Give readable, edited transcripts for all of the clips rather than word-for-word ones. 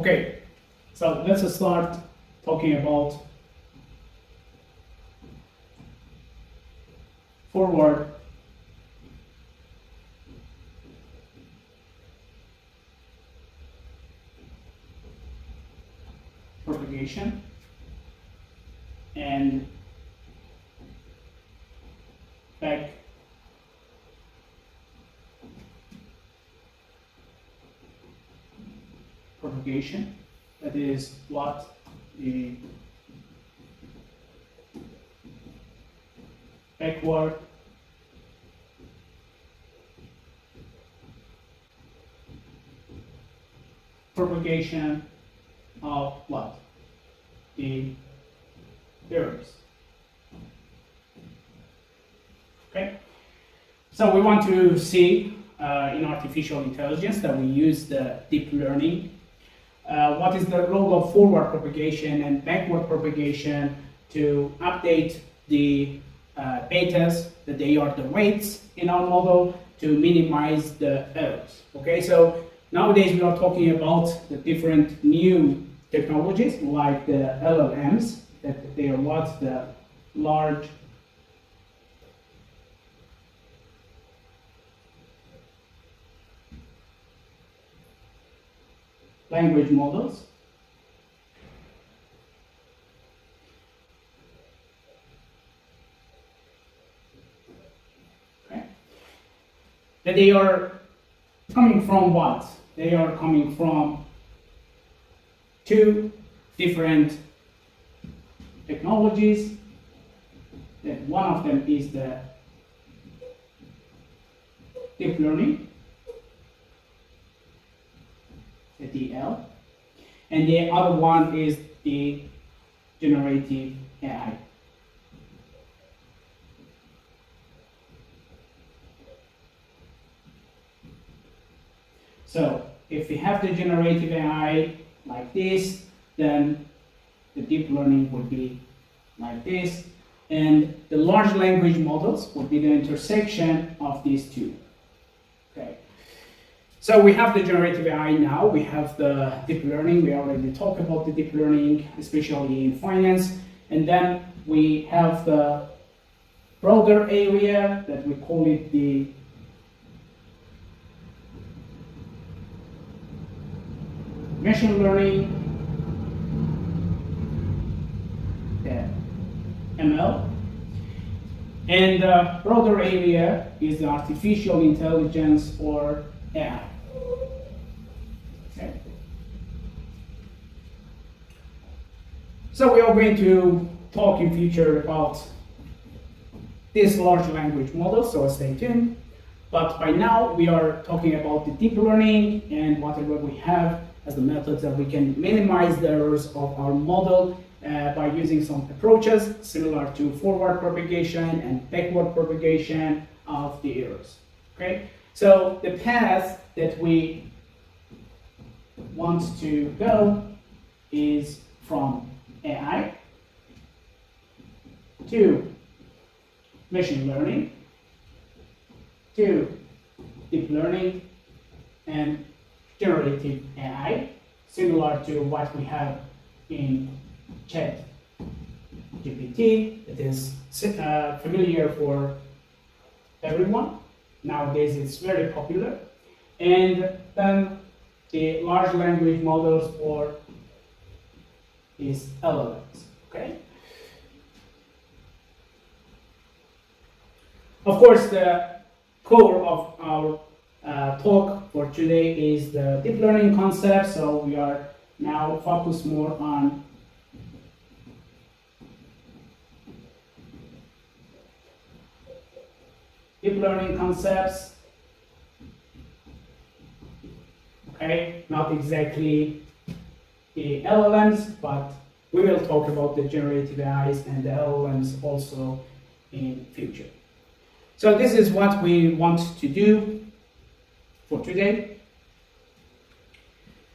Okay, so let's start talking about forward propagation and back propagation. That is what the backward propagation of what? The errors. Okay, so we want to see in artificial intelligence that we use the deep learning. What is the role of forward propagation and backward propagation to update the betas, that they are the weights in our model, to minimize the errors. Okay, so nowadays we are talking about the different new technologies like the LLMs, that they are what? The large language models. Okay. That they are coming from what? They are coming from two different technologies. That one of them is the deep learning, the DL, and the other one is the generative AI. So if we have the generative AI like this, then the deep learning would be like this, and the large language models would be the intersection of these two. Okay. So we have the generative AI now, we have the deep learning, we already talked about the deep learning, especially in finance, and then we have the broader area that we call it the machine learning, the ML, and the broader area is the artificial intelligence or AI. Okay. So we are going to talk in future about this large language model, so stay tuned. But by now we are talking about the deep learning and whatever we have as the methods that we can minimize the errors of our model by using some approaches similar to forward propagation and backward propagation of the errors. Okay, so the path that we want to go is from AI to machine learning to deep learning and generative AI, similar to what we have in Chat GPT. It is familiar for everyone. Nowadays it's very popular. And then the large language models or is LLMs. Okay. Of course, the core of our talk for today is the deep learning concept, so we are now focused more on deep learning concepts. Okay, not exactly the LLMs, but we will talk about the generative AIs and the LLMs also in future. So this is what we want to do for today.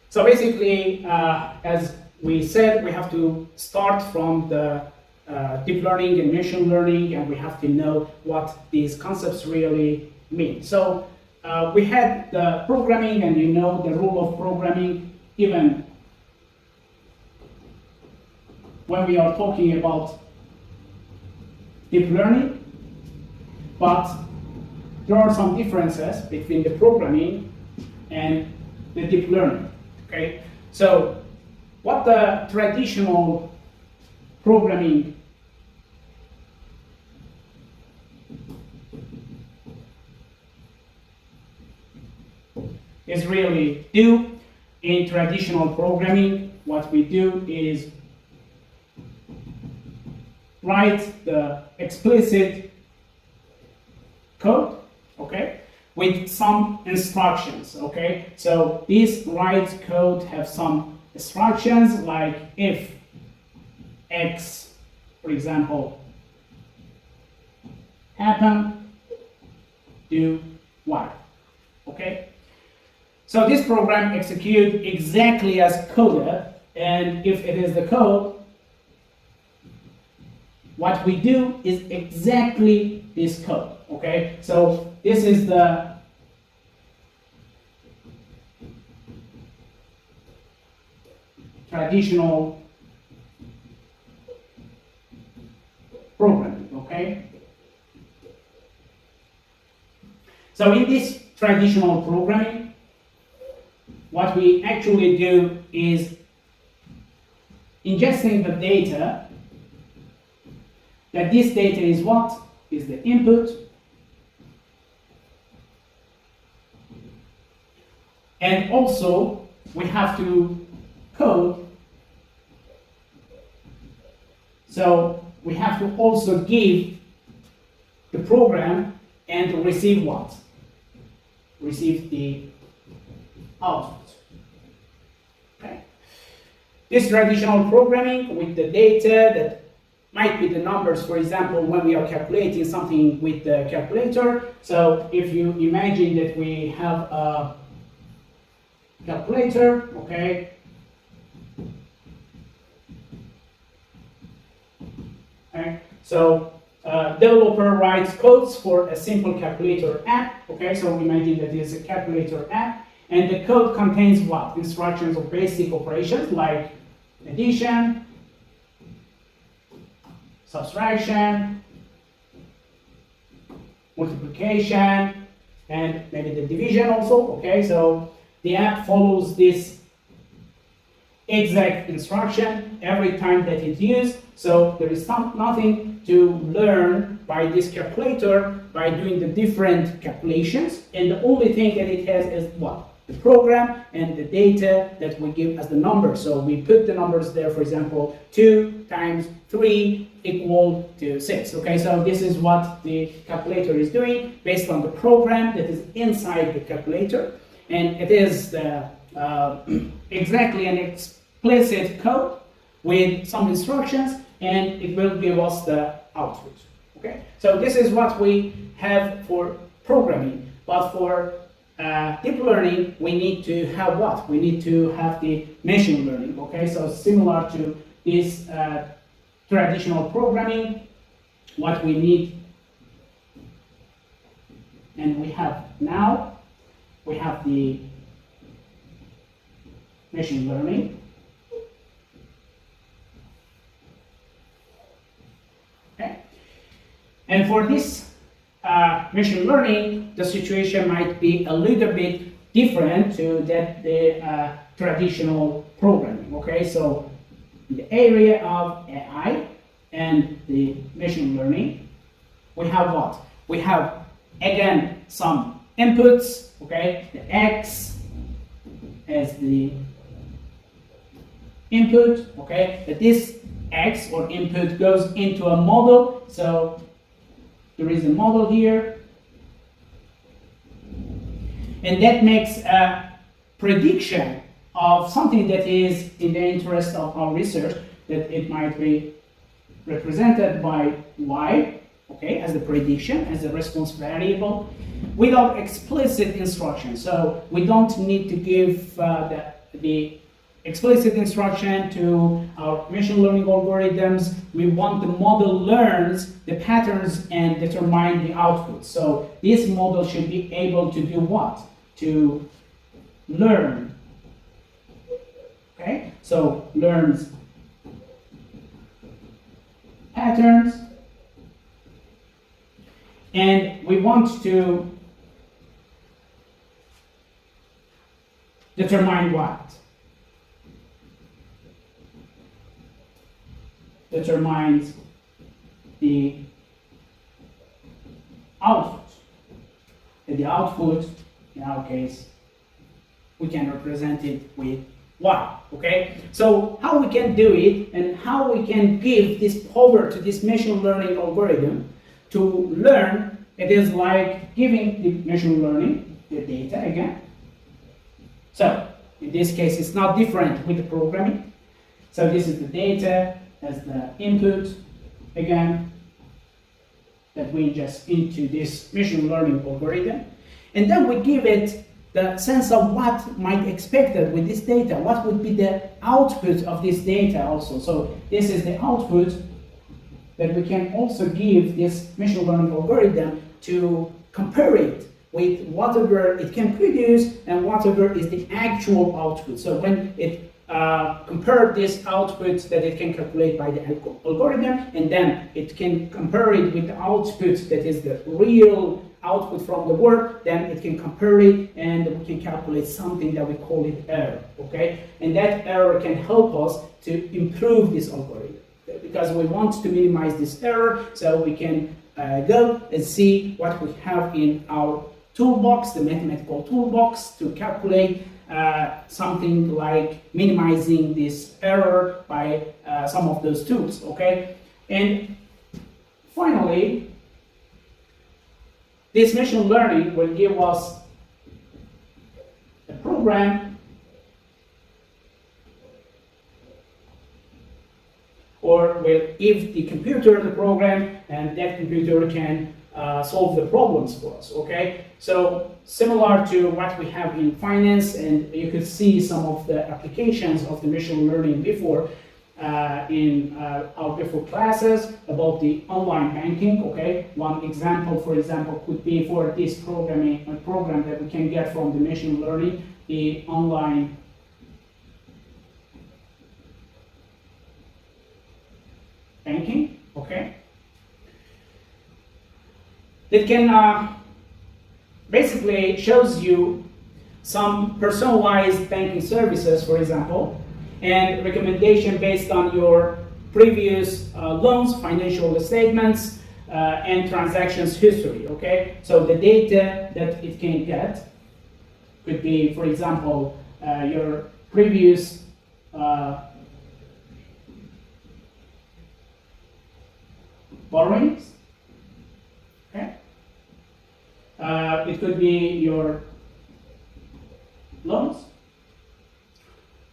So basically, as we said, we have to start from the deep learning and machine learning, and we have to know what these concepts really mean. So we had the programming, and you know the rule of programming. Given when we are talking about deep learning, but there are some differences between the programming and the deep learning. Okay, so what the traditional programming is really do in traditional programming, what we do is write the explicit code, okay, with some instructions, okay? So this write code have some instructions like if X, for example, happen, do Y, okay? So this program executes exactly as coded, and if it is the code, what we do is exactly this code, okay? So this is the traditional programming, okay? So in this traditional programming, what we actually do is ingesting the data, that this data is what? Is the input, and also we have to code, so we have to also give the program and receive what? Receive the output. Okay. This traditional programming with the data that might be the numbers, for example, when we are calculating something with the calculator. So if you imagine that we have a calculator, okay, so developer writes codes for a simple calculator app, okay, so imagine that this is a calculator app, and the code contains what? Instructions of basic operations like addition, subtraction, multiplication, and maybe the division also, okay? So the app follows this exact instruction every time that it's used, so there is nothing to learn by this calculator by doing the different calculations, and the only thing that it has is what? The program and the data that we give as the numbers. So we put the numbers there, for example, 2 times 3 equal to 6. Okay, so this is what the calculator is doing based on the program that is inside the calculator. And it is the, exactly an explicit code with some instructions, and it will give us the output. Okay, so this is what we have for programming, but for deep learning, we need to have what? We need to have the machine learning, okay? So similar to this traditional programming, what we need, and we have now, we have the machine learning. Okay? And for this machine learning, the situation might be a little bit different to that the traditional programming. Okay, so in the area of AI and the machine learning, we have what? We have again some inputs. Okay, the X as the input. Okay, that this X or input goes into a model. So there is a model here, and that makes a prediction of something that is in the interest of our research, that it might be represented by Y, okay, as the prediction, as the response variable, without explicit instruction. So we don't need to give the explicit instruction to our machine learning algorithms. We want the model learns the patterns and determine the output. So this model should be able to do what? To learn. Okay? So learns patterns, and we want to determine what? Determines the output. And the output, in our case, we can represent it with y, okay? So how we can do it and how we can give this power to this machine learning algorithm to learn, it is like giving the machine learning the data again. So in this case, it's not different with the programming. So this is the data as the input again that we ingest into this machine learning algorithm. And then we give it the sense of what might expected with this data, what would be the output of this data also. So this is the output that we can also give this machine learning algorithm to compare it with whatever it can produce and whatever is the actual output. So when it compare this output that it can calculate by the algorithm, and then it can compare it with the output that is the real output from the work, then it can compare it and we can calculate something that we call it error, okay? And that error can help us to improve this algorithm because we want to minimize this error, so we can go and see what we have in our toolbox, the mathematical toolbox, to calculate something like minimizing this error by some of those tools, okay? And finally, this machine learning will give us a program or will give the computer the program, and that computer can solve the problems for us, okay? So similar to what we have in finance, and you could see some of the applications of the machine learning before in our before classes about the online banking, okay? One example, for example, could be for this program that we can get from the machine learning, the online banking, okay? It can basically shows you some personalized banking services, for example, and recommendation based on your previous loans, financial statements, and transactions history, okay? So the data that it can get could be, for example, your previous borrowings, okay? It could be your loans.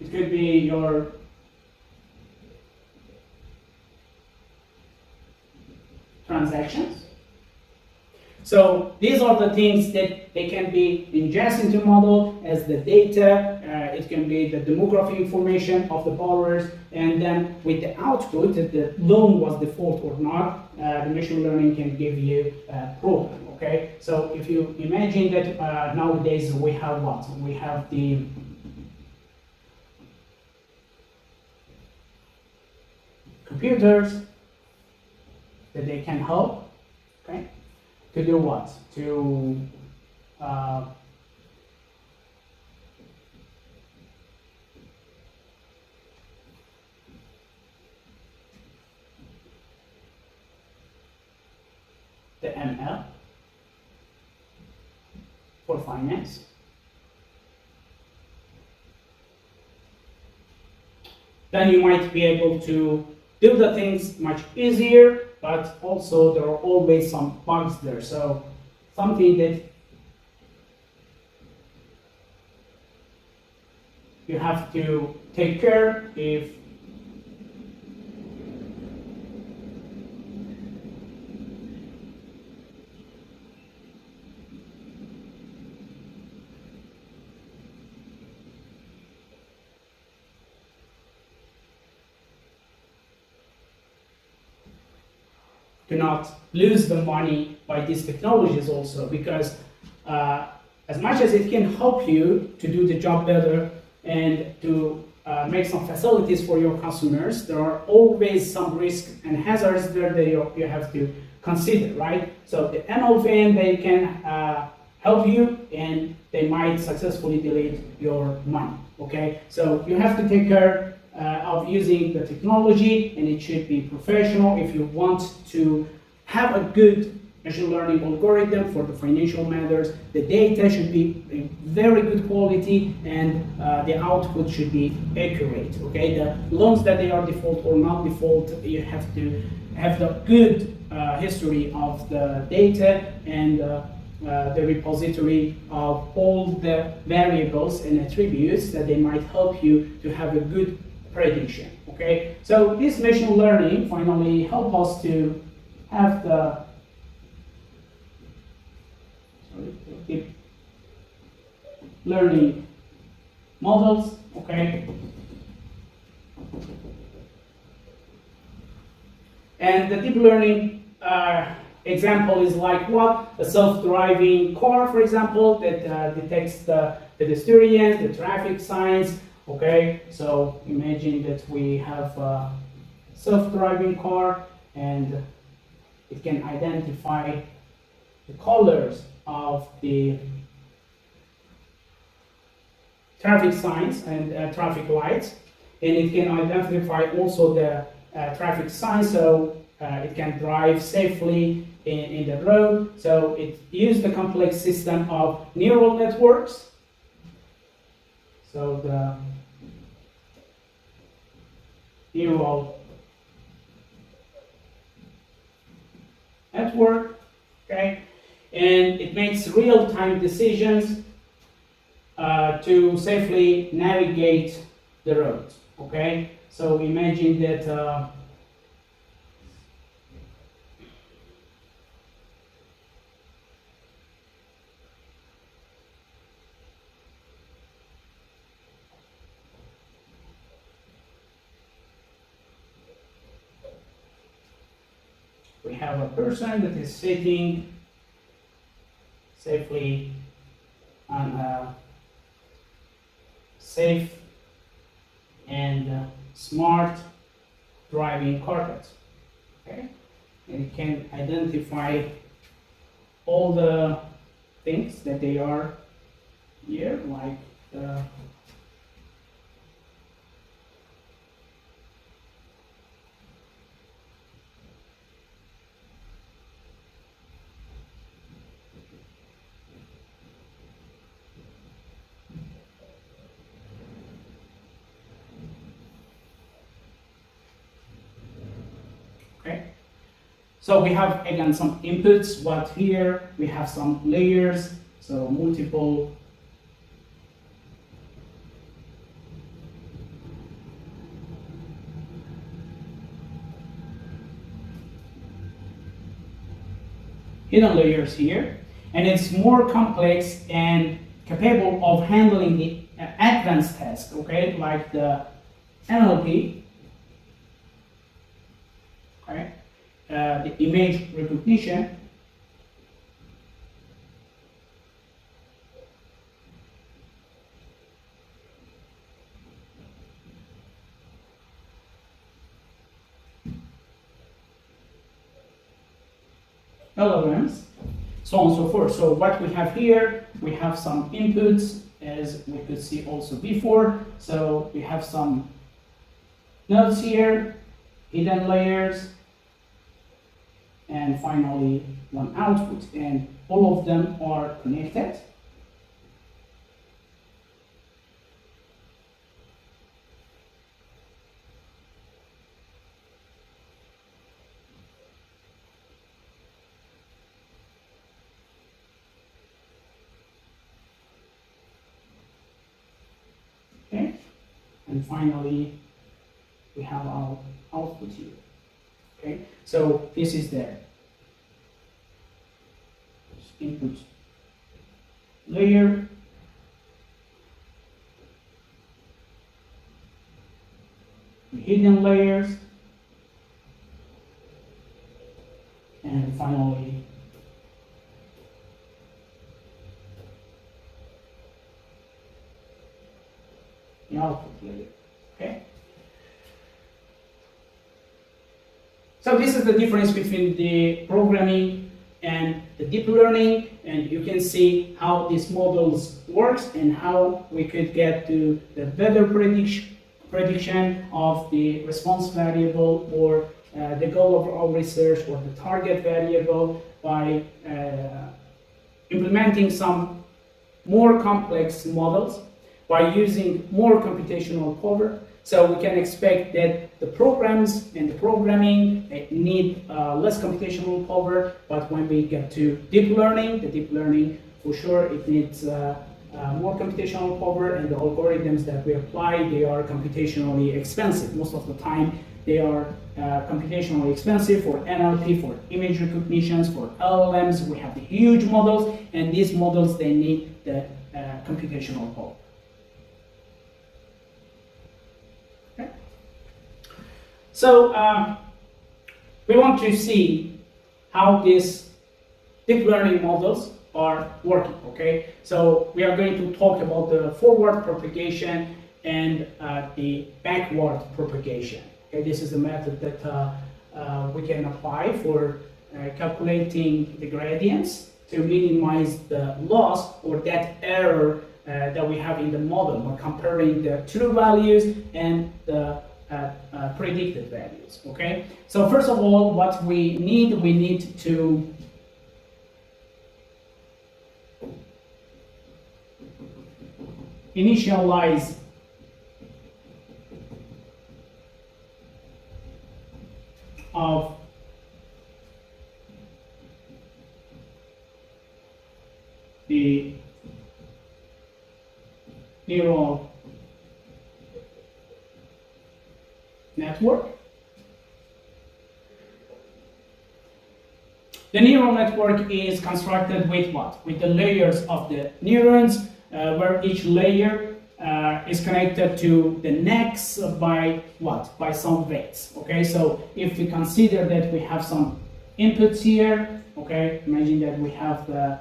It could be your transactions. So these are the things that they can be ingested into model as the data. It can be the demographic information of the borrowers, and then with the output, if the loan was default or not, the machine learning can give you a program. Okay, so if you imagine that nowadays we have what? We have the computers that they can help, okay, to do what? To the ML for finance. Then you might be able to do the things much easier, but also there are always some bugs there. So something that you have to take care if to not lose the money by these technologies also, because as much as it can help you to do the job better and to make some facilities for your customers, there are always some risks and hazards there that you have to consider, right? So the ML fan, they can help you, and they might successfully delete your money, okay? So you have to take care of using the technology, and it should be professional. If you want to have a good machine learning algorithm for the financial matters, the data should be in very good quality, and the output should be accurate, okay? The loans that they are default or not default, you have to have the good history of the data and the repository of all the variables and attributes that they might help you to have a good prediction, okay? So this machine learning finally help us to have the deep learning models, okay? And the deep learning example is like what? A self-driving car, for example, that detects the pedestrians, the traffic signs, okay? So imagine that we have a self-driving car, and it can identify the colors of the traffic signs and traffic lights, and it can identify also the traffic signs, so it can drive safely in the road. So it uses the complex system of neural networks. So the neural network, okay, and it makes real-time decisions to safely navigate the road, okay? So imagine that we have a person that is sitting safely on a safe and smart driving carpet, okay? And it can identify all the things that they are here, like the okay. So we have again some inputs, but here we have some layers, so multiple hidden layers here, and it's more complex and capable of handling the advanced tasks, okay, like the NLP, okay, the image recognition, LLMs, so on and so forth. So what we have here, we have some inputs, as we could see also before. So we have some nodes here, hidden layers, and finally one output, and all of them are connected. Okay, and finally we have our output here. Okay, so this is the input layer, the hidden layers, and finally the output layer. Okay. So this is the difference between the programming and the deep learning, and you can see how these models works and how we could get to the better prediction of the response variable or the goal of our research or the target variable by implementing some more complex models, by using more computational power. So we can expect that the programs and the programming need less computational power, but when we get to deep learning, the deep learning for sure it needs more computational power, and the algorithms that we apply, they are computationally expensive. Most of the time they are computationally expensive for NLP, for image recognitions, for LLMs. We have the huge models, and these models, they need the computational power. Okay. So we want to see how these deep learning models are working, okay? So we are going to talk about the forward propagation and the backward propagation. Okay, this is a method that we can apply for calculating the gradients to minimize the loss or that error that we have in the model by comparing the true values and the predicted values, okay? So first of all, what we need to initialize of the neural network. The neural network is constructed with what? With the layers of the neurons, where each layer is connected to the next by what? By some weights. Okay, so if we consider that we have some inputs here, okay, imagine that we have the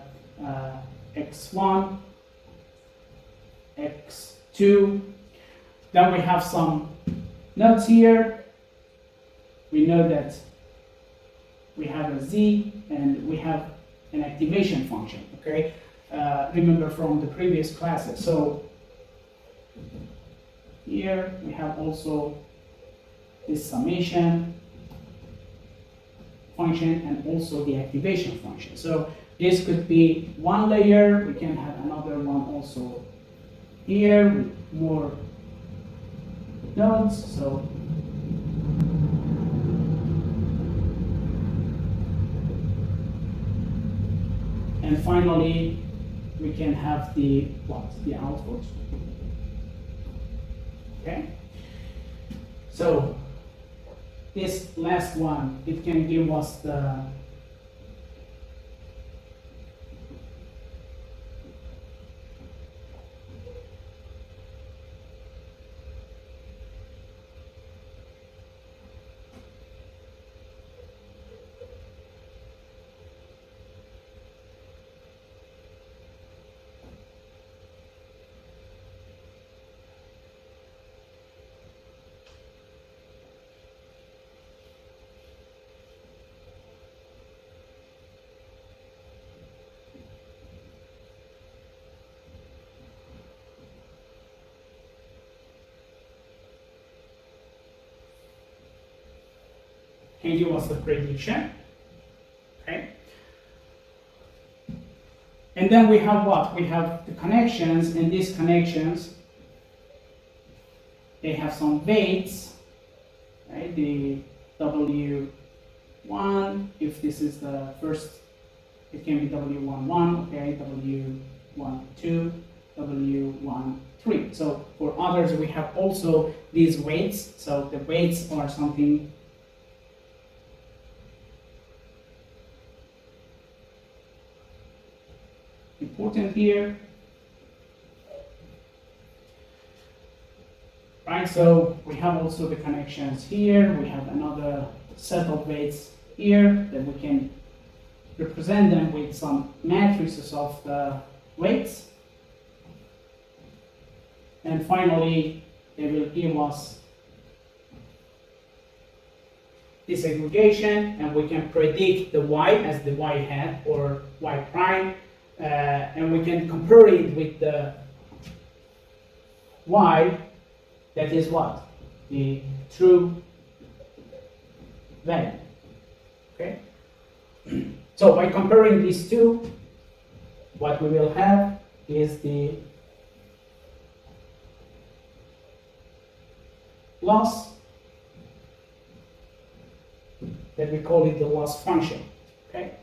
x1, x2, then we have some nodes here. We know that we have a z and we have an activation function, okay? Remember from the previous classes. So here we have also this summation function and also the activation function. So this could be one layer. We can have another one also here with more nodes. So and finally we can have the what? The output. Okay. So this last one, it can give us the can give us the prediction, okay? And then we have what? We have the connections, and these connections, they have some weights, right? The W1, if this is the first, it can be W11, okay? W12, W13. So for others, we have also these weights. So the weights are something important here, right? So we have also the connections here. We have another set of weights here that we can represent them with some matrices of the weights. And finally, they will give us this aggregation, and we can predict the y as the y hat or y prime, and we can compare it with the y that is what? The true value. Okay? So by comparing these two, what we will have is the loss, that we call it the loss function. Okay?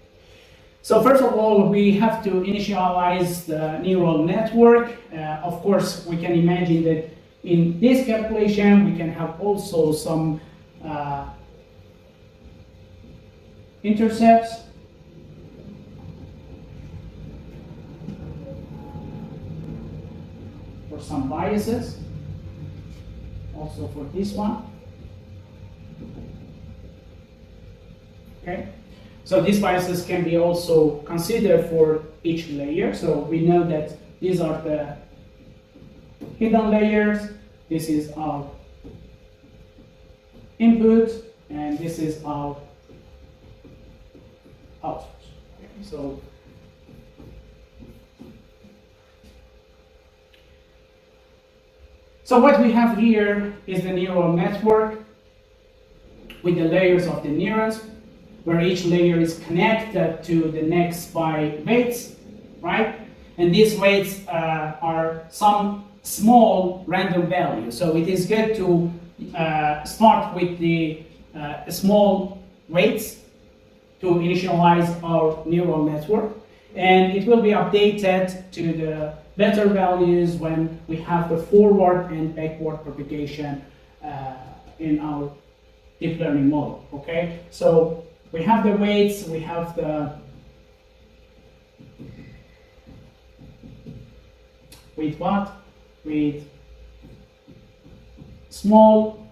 So first of all, we have to initialize the neural network. Of course, we can imagine that in this calculation, we can have also some intercepts. Or some biases. Also for this one. Okay. So these biases can be also considered for each layer. So we know that these are the hidden layers. This is our input, and this is our output. Okay, so what we have here is the neural network with the layers of the neurons, where each layer is connected to the next by weights, right? And these weights are some small random values. So it is good to start with the small weights to initialize our neural network. And it will be updated to the better values when we have the forward and backward propagation in our deep learning model, okay? So we have the weights, we have the with what? With small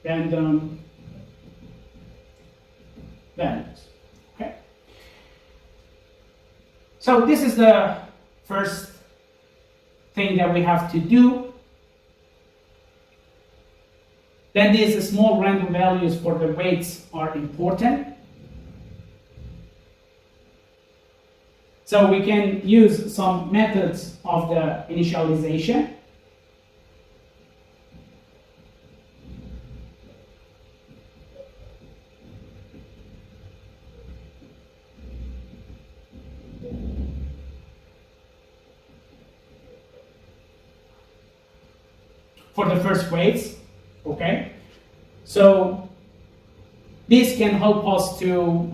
random values. Okay. So this is the first thing that we have to do. Then these small random values for the weights are important. So we can use some methods of the initialization. For the first weights, okay? So this can help us to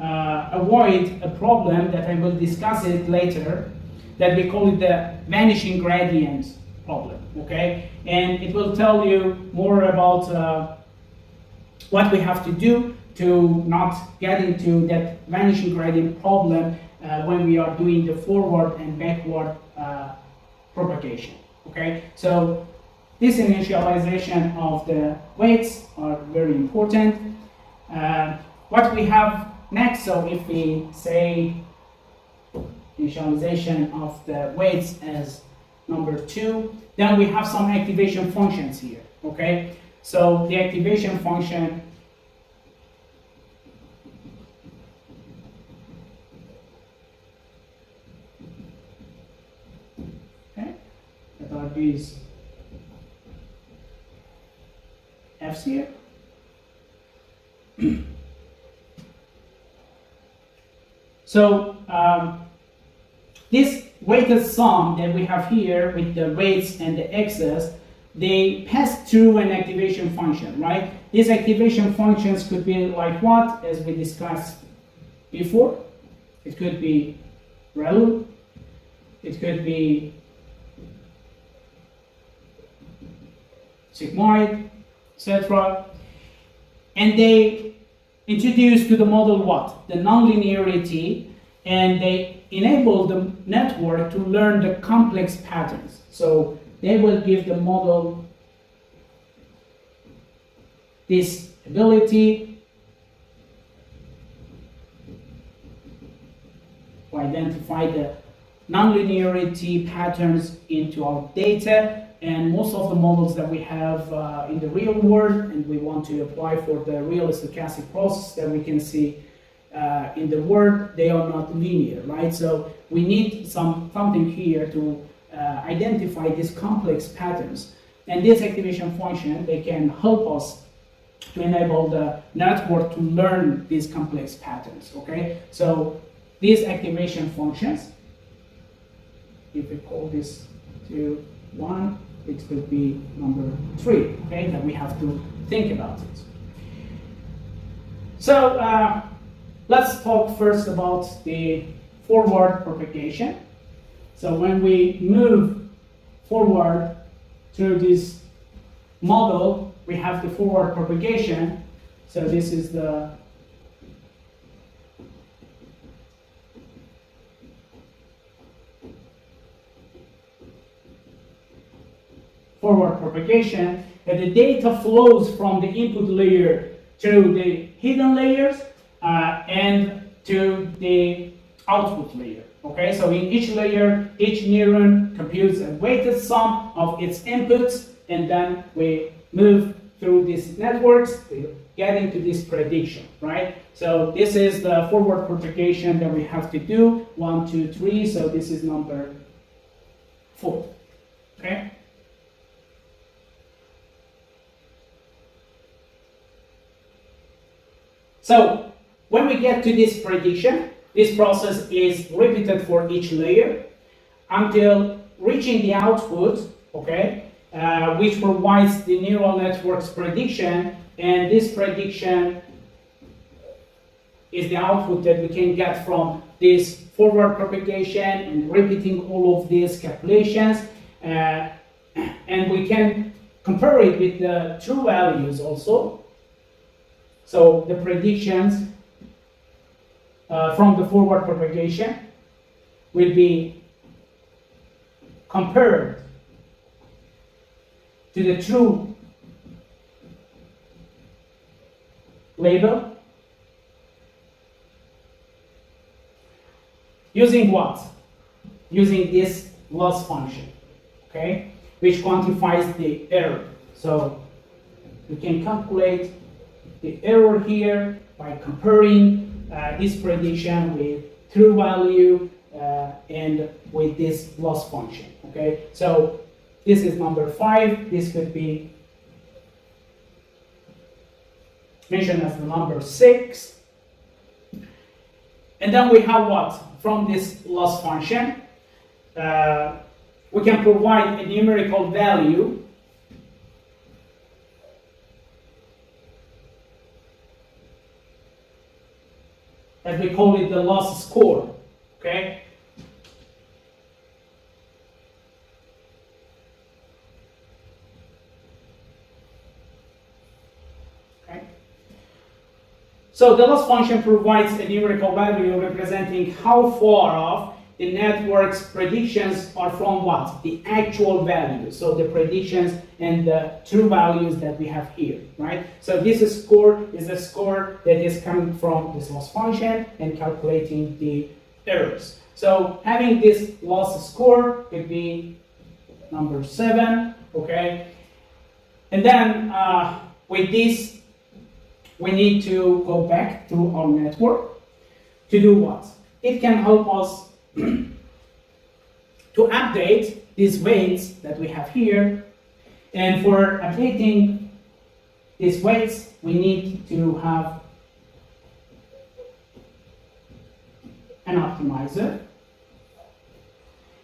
avoid a problem that I will discuss it later, that we call it the vanishing gradient problem, okay? And it will tell you more about what we have to do to not get into that vanishing gradient problem when we are doing the forward and backward propagation, okay? So this initialization of the weights are very important. What we have next, so if we say initialization of the weights as number 2, then we have some activation functions here, okay? So the activation function okay, that are these F's here. So this weighted sum that we have here with the weights and the x's, they pass through an activation function, right? These activation functions could be like what, as we discussed before. It could be ReLU, it could be Sigmoid, etc. And they introduce to the model what? The nonlinearity, and they enable the network to learn the complex patterns. So they will give the model this ability to identify the nonlinearity patterns into our data, and most of the models that we have in the real world, and we want to apply for the real stochastic process that we can see in the world, they are not linear, right? So we need something here to identify these complex patterns. And this activation function, they can help us to enable the network to learn these complex patterns, okay? So these activation functions, if we call this to 1, it will be number 3, okay, that we have to think about it. So let's talk first about the forward propagation. So when we move forward through this model, we have the forward propagation. So this is the forward propagation, and the data flows from the input layer to the hidden layers and to the output layer. Okay, so in each layer, each neuron computes a weighted sum of its inputs, and then we move through these networks to get into this prediction, right? So this is the forward propagation that we have to do, 1, 2, 3. So this is number 4. Okay. So when we get to this prediction, this process is repeated for each layer until reaching the output, okay, which provides the neural network's prediction, and this prediction is the output that we can get from this forward propagation and repeating all of these calculations, and we can compare it with the true values also. So the predictions from the forward propagation will be compared to the true label using what? Using this loss function, okay, which quantifies the error. So we can calculate the error here by comparing this prediction with true value and with this loss function. Okay, so this is number 5. This could be mentioned as the number 6. And then we have what? From this loss function, we can provide a numerical value that we call it the loss score, okay? Okay. So the loss function provides a numerical value representing how far off the network's predictions are from what? The actual value. So the predictions and the true values that we have here, right? So this score is a score that is coming from this loss function and calculating the errors. So having this loss score could be number 7, okay? And then with this, we need to go back to our network to do what? It can help us to update these weights that we have here, and for updating these weights we need to have an optimizer,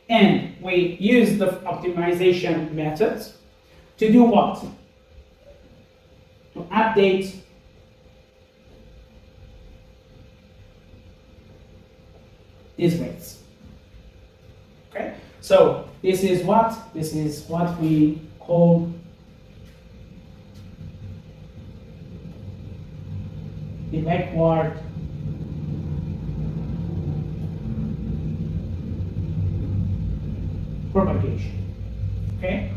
and we use the optimization methods to do what? To update these weights. Okay, so this is what we call the backward propagation. Okay,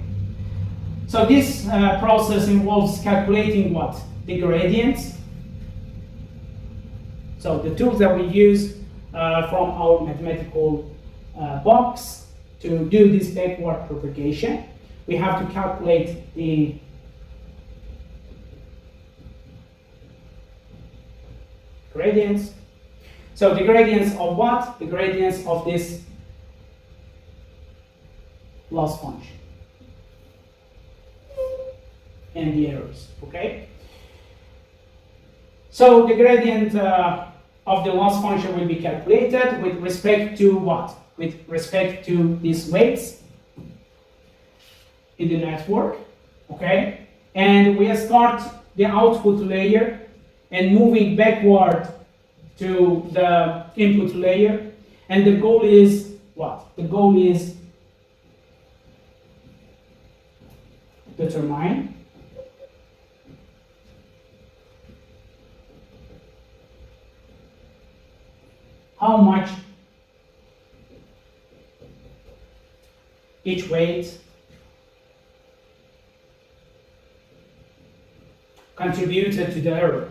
so this process involves calculating what? The gradients. So the tools that we use from our mathematical box to do this backward propagation. We have to calculate the gradients. So the gradients of what? The gradients of this loss function and the errors, okay? So the gradient of the loss function will be calculated with respect to what? With respect to these weights in the network, okay? And we start the output layer and moving backward to the input layer. And the goal is what? The goal is determine how much each weight contributed to the error.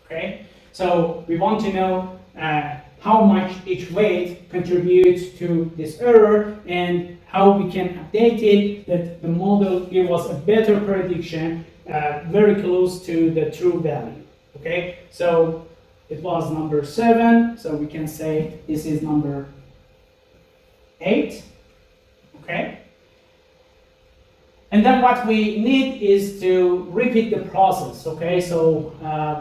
Okay, so we want to know how much each weight contributes to this error and how we can update it that the model give us a better prediction very close to the true value. Okay, so it was number 7, so we can say this is number 8. Okay, and then what we need is to repeat the process. Okay, so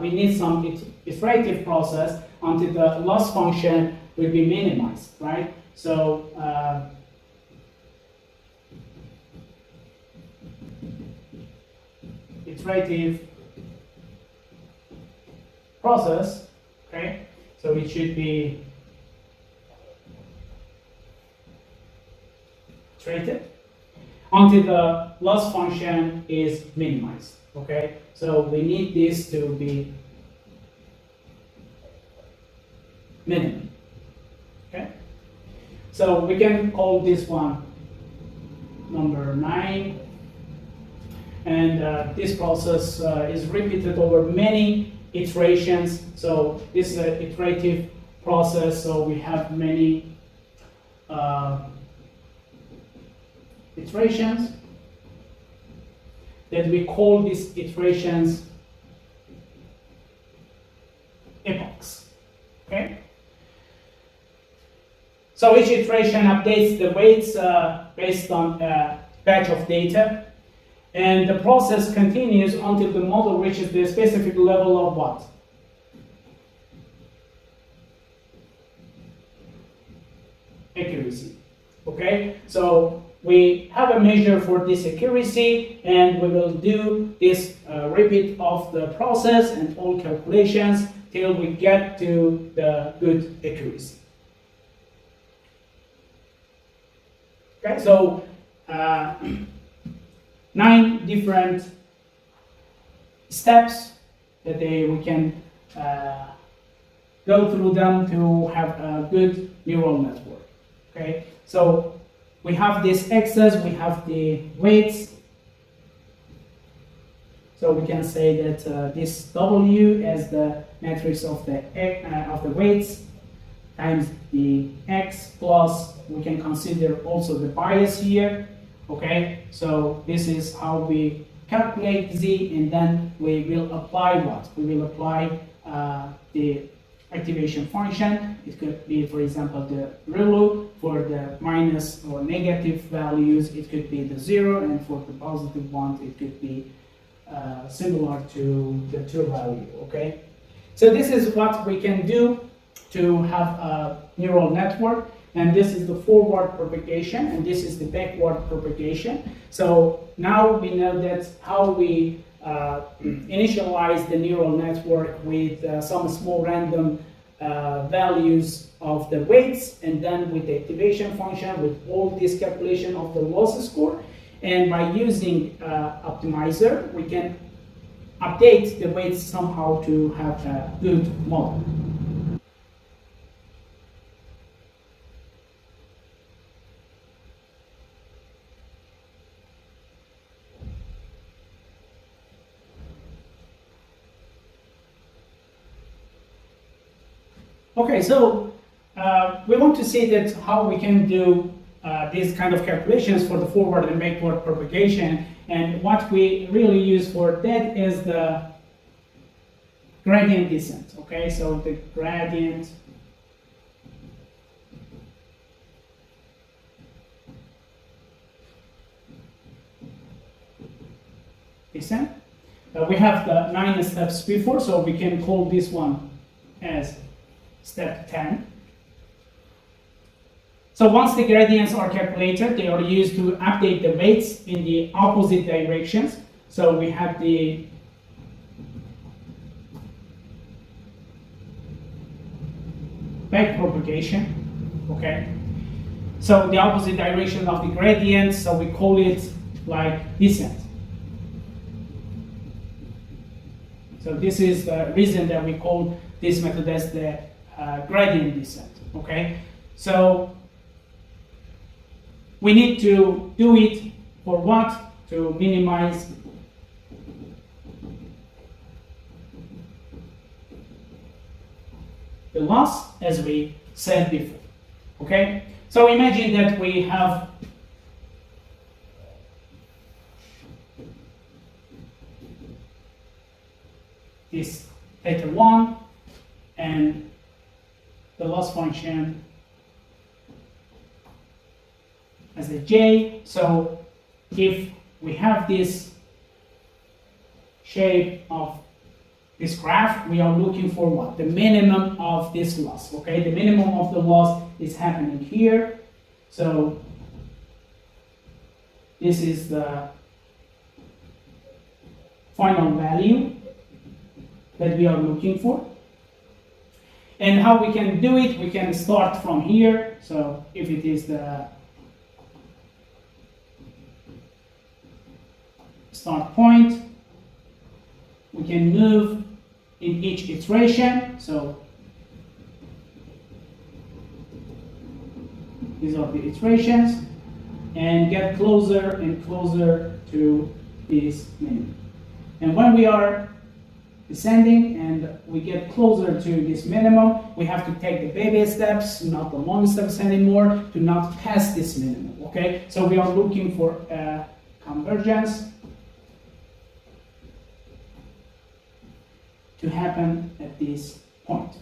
we need some iterative process until the loss function will be minimized, right? So iterative process, okay? So it should be iterated until the loss function is minimized, okay? So we need this to be minimum, okay? So we can call this one number 9, and this process is repeated over many iterations. So this is an iterative process, so we have many iterations that we call these iterations epochs, okay? So each iteration updates the weights based on a batch of data, and the process continues until the model reaches the specific level of what? Accuracy. Okay, so we have a measure for this accuracy, and we will do this repeat of the process and all calculations till we get to the good accuracy. Okay, so 9 different steps that we can go through them to have a good neural network. Okay, so we have this x's, we have the weights. So we can say that this W as the matrix of the weights times the x plus, we can consider also the bias here. Okay, so this is how we calculate z, and then we will apply what? We will apply the activation function. It could be, for example, the ReLU. For the minus or negative values, it could be the 0, and for the positive ones, it could be similar to the true value. Okay, so this is what we can do to have a neural network, and this is the forward propagation, and this is the backward propagation. So now we know that how we initialize the neural network with some small random values of the weights, and then with the activation function with all this calculation of the loss score, and by using optimizer we can update the weights somehow to have a good model. Okay, so we want to see that how we can do these kind of calculations for the forward and backward propagation, and what we really use for that is the gradient descent. Okay, so the gradient descent. We have the 9 steps before, so we can call this one as step 10. So once the gradients are calculated, they are used to update the weights in the opposite directions. So we have the backpropagation, okay? So the opposite direction of the gradient, so we call it like descent. So this is the reason that we call this method as the gradient descent, okay? So we need to do it for what? To minimize the loss, as we said before, okay? So imagine that we have this theta 1 and the loss function as a j. So if we have this shape of this graph, we are looking for what? The minimum of this loss, okay? The minimum of the loss is happening here. So this is the final value that we are looking for. And how we can do it, we can start from here. So if it is the start point, we can move in each iteration. So these are the iterations, and get closer and closer to this minimum. And when we are descending and we get closer to this minimum, we have to take the baby steps, not the long steps anymore, to not pass this minimum, okay? So we are looking for a convergence to happen at this point,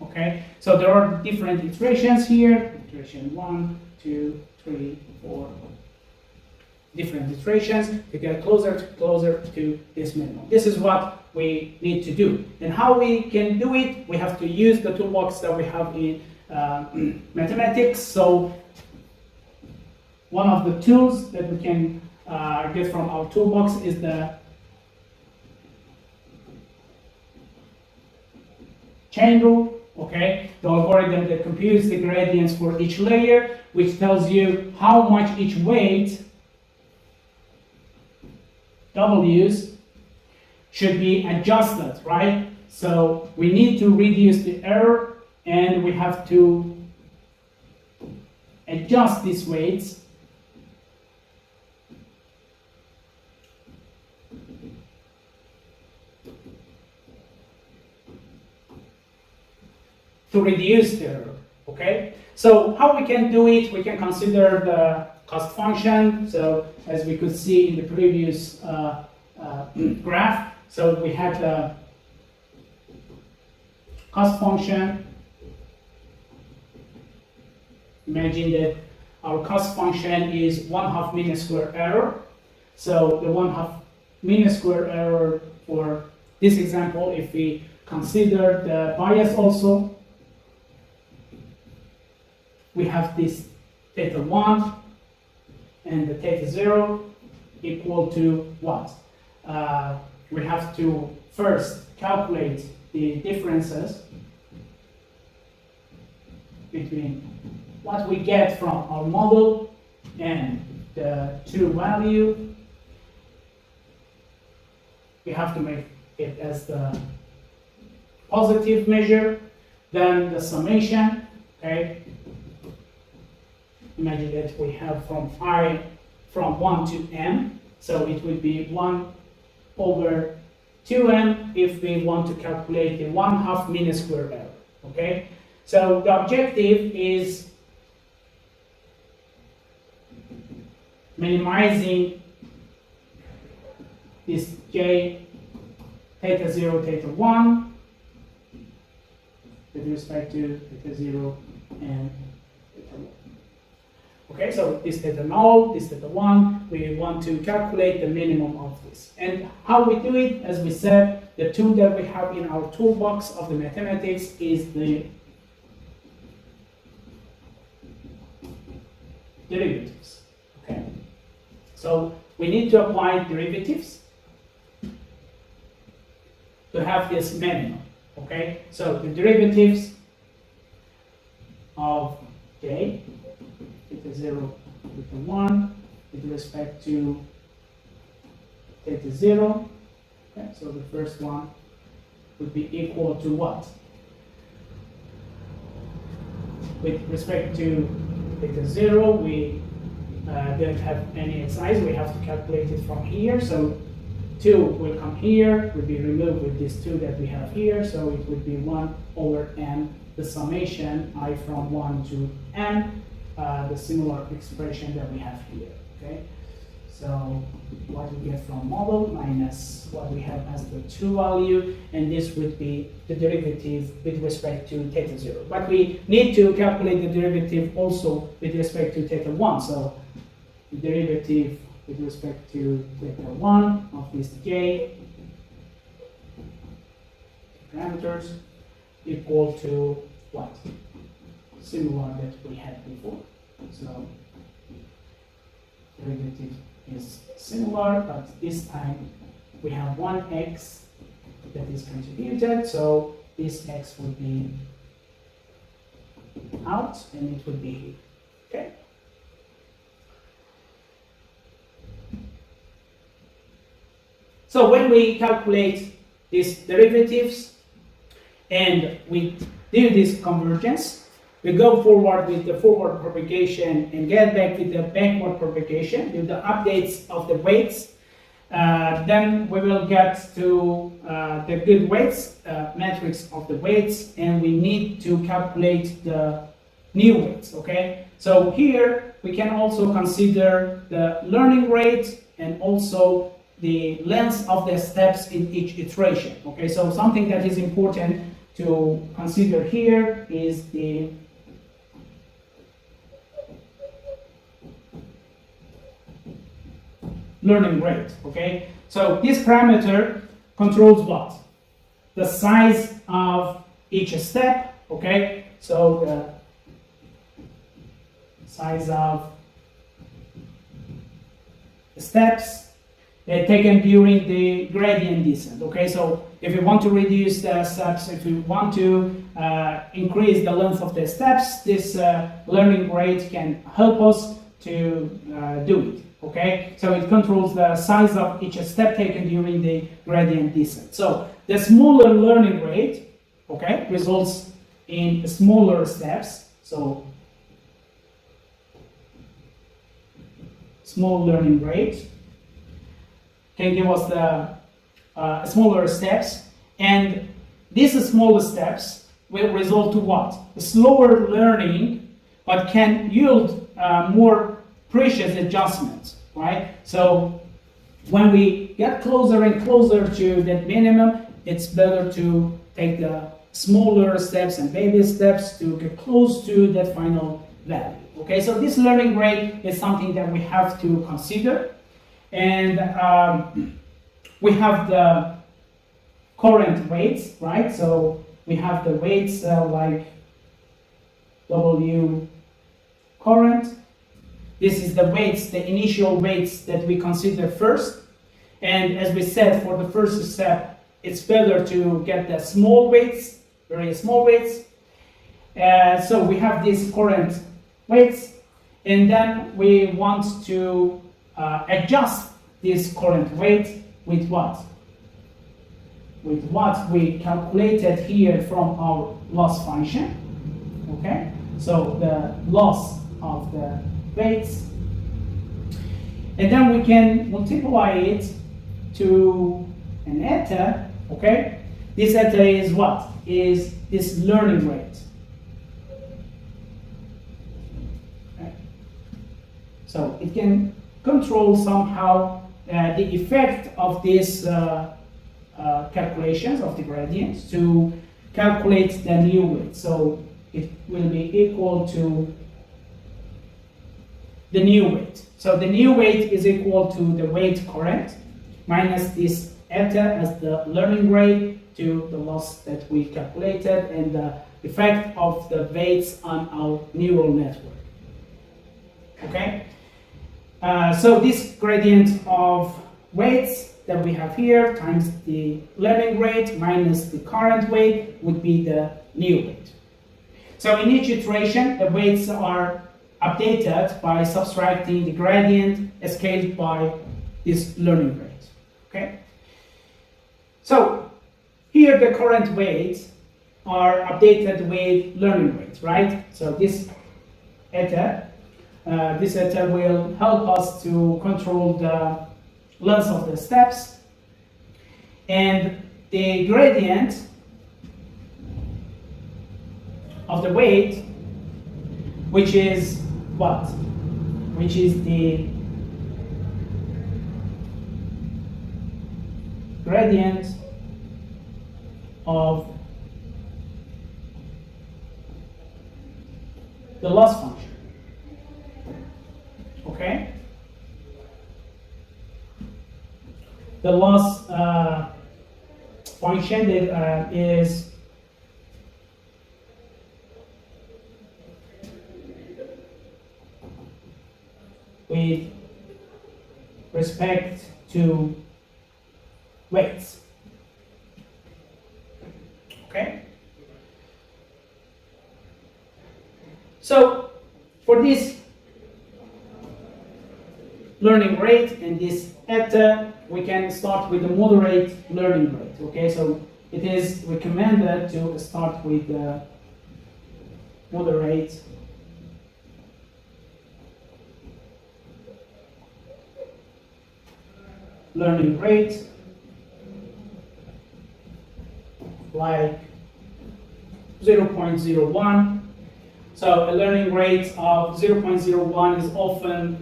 okay? So there are different iterations here, iteration 1, 2, 3, 4, different iterations to get closer to this minimum. This is what we need to do. And how we can do it, we have to use the toolbox that we have in mathematics. So one of the tools that we can get from our toolbox is the chain rule, okay? The algorithm that computes the gradients for each layer, which tells you how much each weight, W's, should be adjusted, right? So we need to reduce the error, and we have to adjust these weights to reduce the error, okay? So how we can do it, we can consider the cost function. So as we could see in the previous graph, so we had the cost function. Imagine that our cost function is 1/2 mean square error. So the 1/2 mean square error for this example, if we consider the bias also, we have this theta 1 and the theta 0 equal to what? We have to first calculate the differences between what we get from our model and the true value. We have to make it as the positive measure, then the summation, okay? Imagine that we have from 1 to m, so it would be 1/2m if we want to calculate the 1/2 mean square error, okay? So the objective is minimizing this j theta 0, theta 1 with respect to theta 0 and theta 1. Okay, so this theta null, this theta 1, we want to calculate the minimum of this. And how we do it, as we said, the tool that we have in our toolbox of the mathematics is the derivatives. Okay, so we need to apply derivatives to have this minimum. Okay, so the derivatives of j, theta 0, theta 1, with respect to theta 0. Okay, so the first one would be equal to what? With respect to theta 0, we don't have any size, we have to calculate it from here. So 2 will come here, will be removed with this 2 that we have here, so it would be 1 over n, the summation I from 1 to n, the similar expression that we have here. Okay, so what we get from model minus what we have as the true value, and this would be the derivative with respect to theta 0. But we need to calculate the derivative also with respect to theta 1. So the derivative with respect to theta 1 of this j parameters equal to what? Similar that we had before. So derivative is similar, but this time we have one x that is contributed, so this x will be out and it will be here. Okay. So when we calculate these derivatives and we do this convergence, we go forward with the forward propagation and get back with the backward propagation with the updates of the weights. Then we will get to the good weights, matrix of the weights, and we need to calculate the new weights. Okay, so here we can also consider the learning rate and also the length of the steps in each iteration. Okay, so something that is important to consider here is the learning rate. Okay, so this parameter controls what? The size of each step. Okay, so the size of the steps taken during the gradient descent. Okay, so if we want to reduce the steps, if we want to increase the length of the steps, this learning rate can help us to do it. Okay, so it controls the size of each step taken during the gradient descent. So the smaller learning rate, okay, results in smaller steps. So small learning rate can give us the smaller steps, and these smaller steps will result to what? Slower learning, but can yield more precious adjustments, right? So when we get closer and closer to that minimum, it's better to take the smaller steps and baby steps to get close to that final value. Okay, so this learning rate is something that we have to consider, and we have the current weights, right? So we have the weights like W current. This is the weights, the initial weights that we consider first. And as we said, for the first step, it's better to get the small weights, very small weights. So we have these current weights, and then we want to adjust this current weight with what? With what we calculated here from our loss function. Okay, so the loss of the weights, and then we can multiply it to an eta. Okay, this eta is what? Is this learning rate. So it can control somehow the effect of these calculations of the gradients to calculate the new weight. So it will be equal to the new weight. So the new weight is equal to the weight current minus this eta as the learning rate to the loss that we calculated and the effect of the weights on our neural network. Okay? So this gradient of weights that we have here times the learning rate minus the current weight would be the new weight. So in each iteration, the weights are updated by subtracting the gradient scaled by this learning rate. Okay? So here the current weights are updated with learning rate, right? So this eta will help us to control the length of the steps, and the gradient of the weight, which is what? Which is the gradient of the loss function. Okay? The loss function that is with respect to weights. Okay? So for this learning rate and this eta, we can start with the moderate learning rate. Okay, so it is recommended to start with the moderate learning rate, like 0.01. So a learning rate of 0.01 is often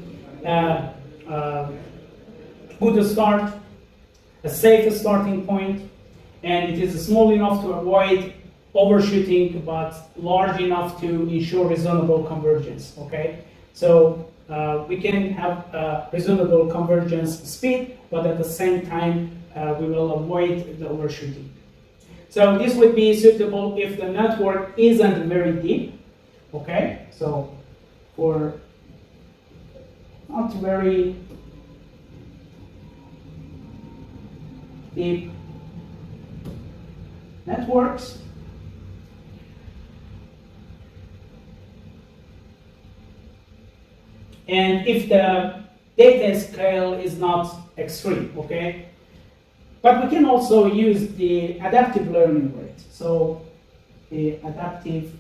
good start, a safe starting point, and it is small enough to avoid overshooting, but large enough to ensure reasonable convergence. Okay, so we can have reasonable convergence speed, but at the same time we will avoid the overshooting. So this would be suitable if the network isn't very deep. Okay, so for not very deep networks, and if the data scale is not extreme, okay? But we can also use the adaptive learning rate. So the adaptive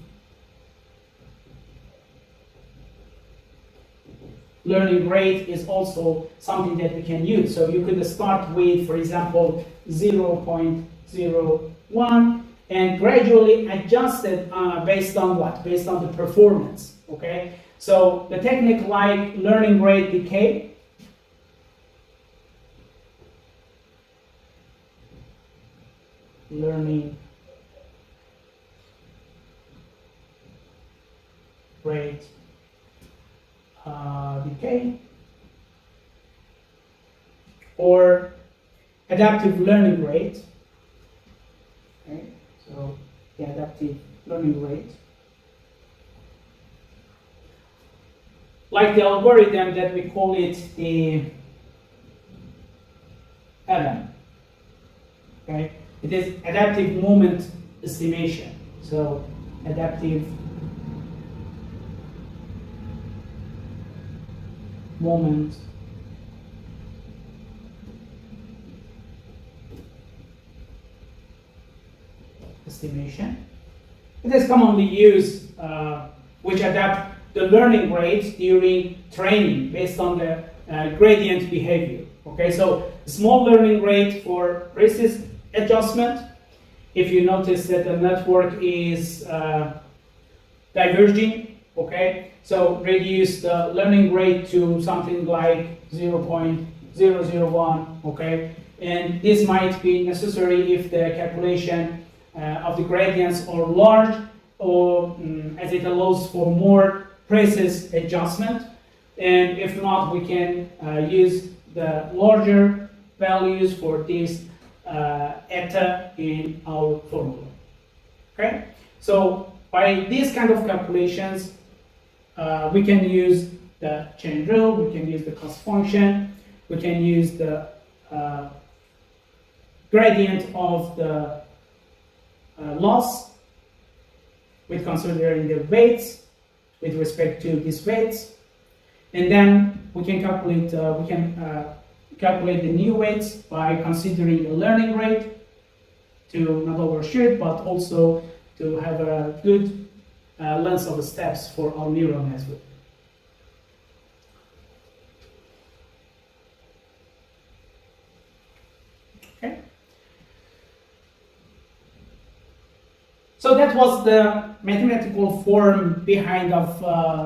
learning rate is also something that we can use. So you could start with, for example, 0.01 and gradually adjust it based on what? Based on the performance, okay? So the technique like learning rate decay learning rate decay or adaptive learning rate. Okay, so the adaptive learning rate, like the algorithm that we call it the LLM. Okay, it is adaptive moment estimation. So adaptive moment estimation. It is commonly used, which adapt the learning rate during training based on the gradient behavior. Okay, so small learning rate for resist adjustment. If you notice that the network is diverging okay? So reduce the learning rate to something like 0.001, okay? And this might be necessary if the calculation of the gradients are large, or as it allows for more precise adjustment. And if not, we can use the larger values for this eta in our formula. Okay? So by these kind of calculations, we can use the chain rule, we can use the cost function, we can use the gradient of the loss with considering the weights with respect to these weights, and then we can calculate calculate the new weights by considering the learning rate to not overshoot, but also to have a good length of the steps for our neuron as well. Okay. So that was the mathematical form behind of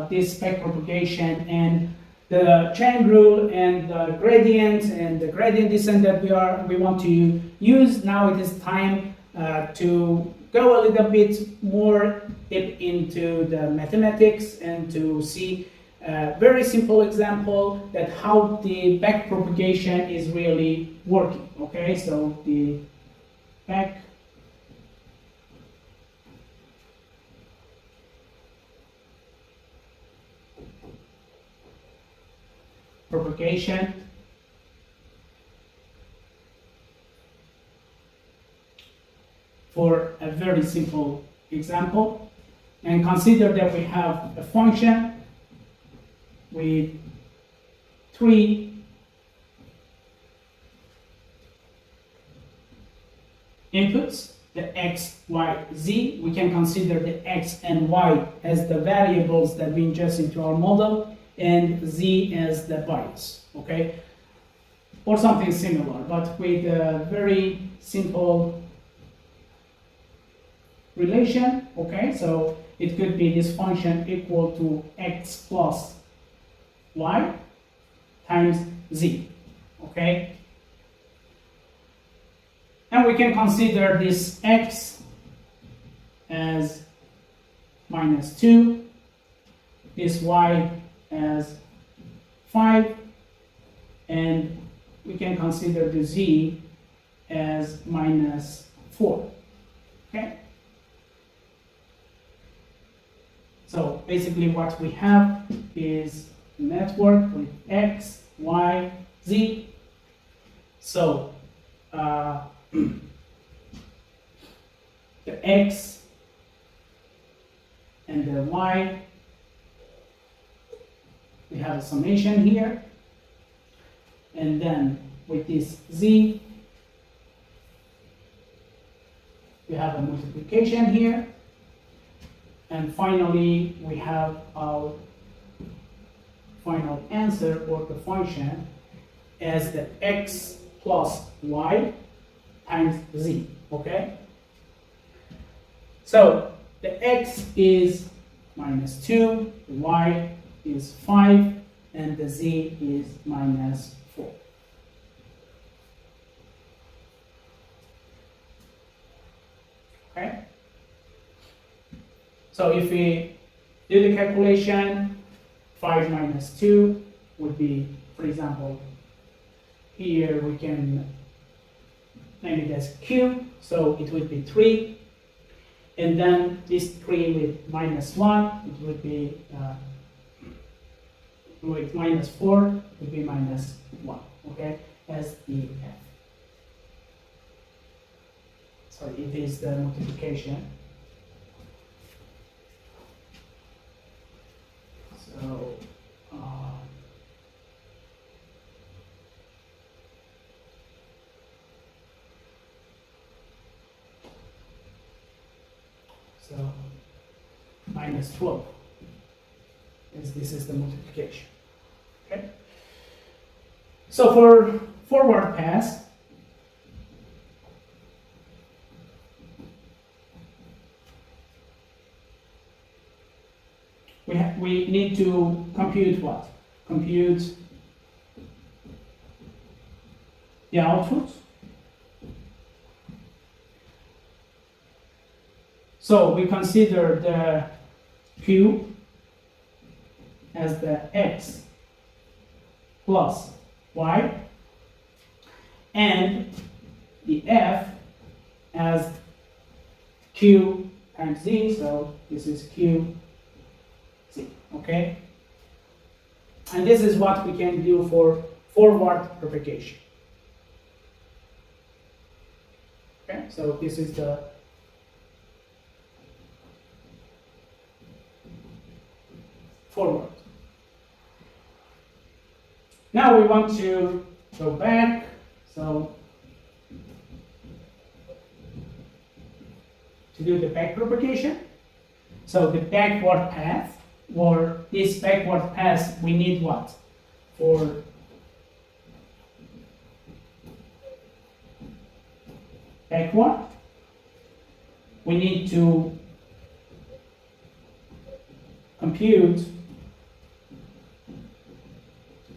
this backpropagation and the chain rule and the gradient descent that we want to use. Now it is time to go a little bit more deep into the mathematics and to see a very simple example that how the backpropagation is really working. Okay, so the backpropagation for a very simple example, and consider that we have a function with 3 inputs, the x, y, z. We can consider the x and y as the variables that we ingest into our model, and z as the bias, okay? Or something similar, but with a very simple relation, okay? So it could be this function equal to x plus y times z, okay? And we can consider this x as -2, this y as 5, and we can consider the z as -4, okay? So basically what we have is a network with x, y, z. So the x and the y, we have a summation here, and then with this z, we have a multiplication here, and finally we have our final answer, or the function, as the x plus y times z, okay? So the x is -2, the y is 5, and the z is -4. Okay? So if we do the calculation, 5 minus 2 would be, for example, here we can name it as q, so it would be 3. And then this 3 with -1, it would be, with -4, it would be -1, okay, as the f. So it is the multiplication. So, -12, as this is the multiplication. Okay. So for forward pass, we need to compute what? Compute the output. So we consider the Q as the X plus Y, and the F as Q times Z, so this is Q Z, okay? And this is what we can do for forward propagation. Okay, so this is the forward. Now we want to go back, so to do the back propagation. So the backward path, or this backward path, we need what? For backward, we need to compute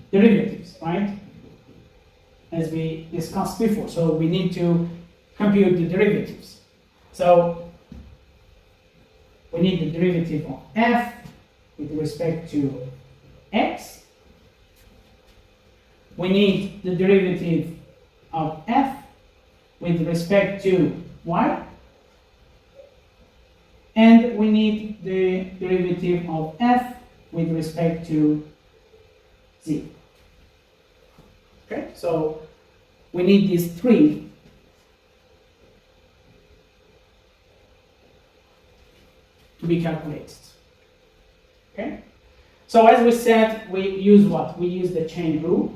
derivatives, right? As we discussed before. So we need to compute the derivatives. So we need the derivative of f with respect to x. We need the derivative of f with respect to y. And we need the derivative of f with respect to z. Okay, so we need these three to be calculated. Okay, so as we said, we use what? We use the chain rule.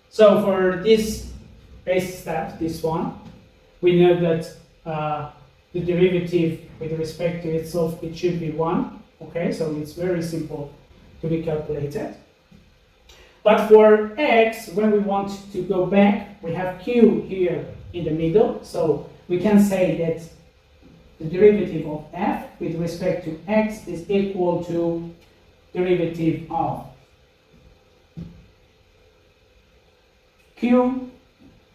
So for this base step, this one, we know that the derivative with respect to itself, it should be 1. Okay, so it's very simple to be calculated. But for x, when we want to go back, we have q here in the middle. So we can say that the derivative of f with respect to x is equal to derivative of q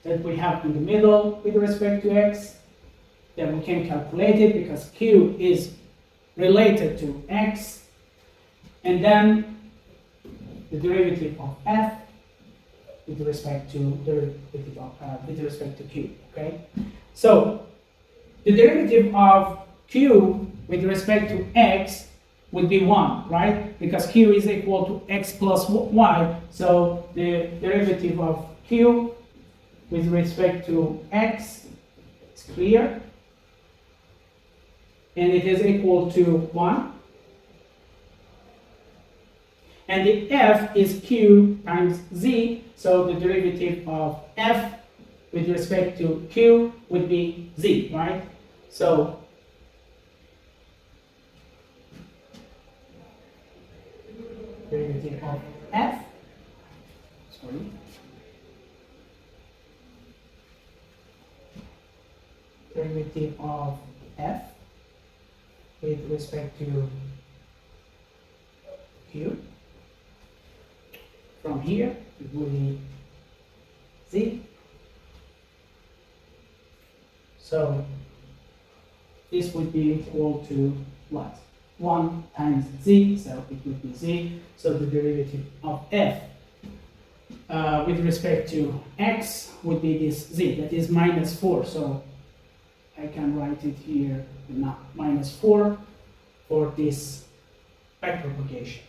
that we have in the middle with respect to x. Then we can calculate it because q is related to x, and then the derivative of f with respect to q. Okay, so the derivative of q with respect to x would be 1, right? Because q is equal to x plus y. So the derivative of q with respect to x is clear, and it is equal to 1. And the f is q times z, so the derivative of f with respect to q would be z, right? So derivative of f, derivative of f with respect to q, from here it will be z. So this would be equal to what? 1 times z, so it would be z. So the derivative of f with respect to x would be this z, that is minus 4. So I can write it here, minus 4 for this backpropagation.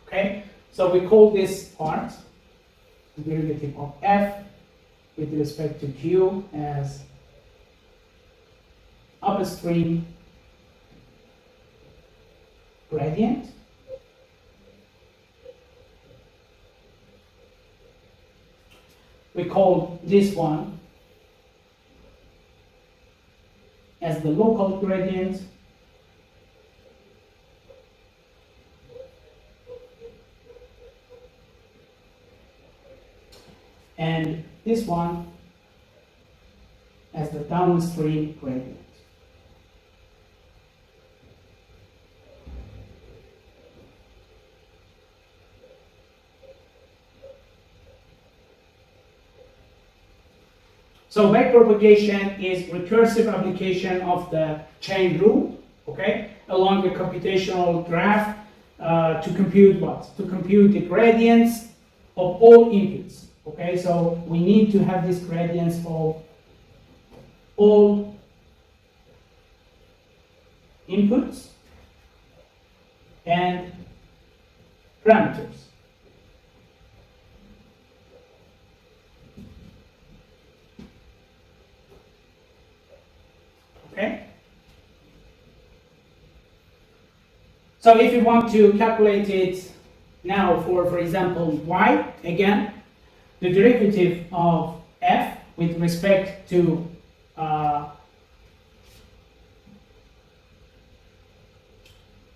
Okay, so we call this part the derivative of f with respect to q as upstream gradient. We call this one as the local gradient. And this one as the downstream gradient. So backpropagation is recursive application of the chain rule, okay, along the computational graph to compute what? To compute the gradients of all inputs, okay? So we need to have these gradients of all inputs and parameters. Okay? So if you want to calculate it now for example, y, again, the derivative of f with respect to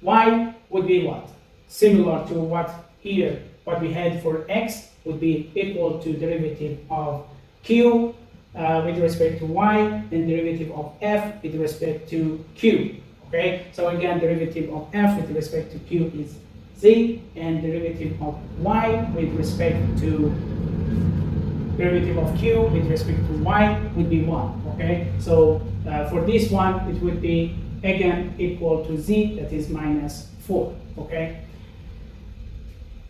y would be what? Similar to what here, what we had for x would be equal to derivative of q with respect to y, and derivative of f with respect to q. Okay, so again, derivative of f with respect to q is z, and derivative of y with respect to derivative of q with respect to y would be 1. Okay, so for this one, it would be again equal to z, that is minus 4. Okay,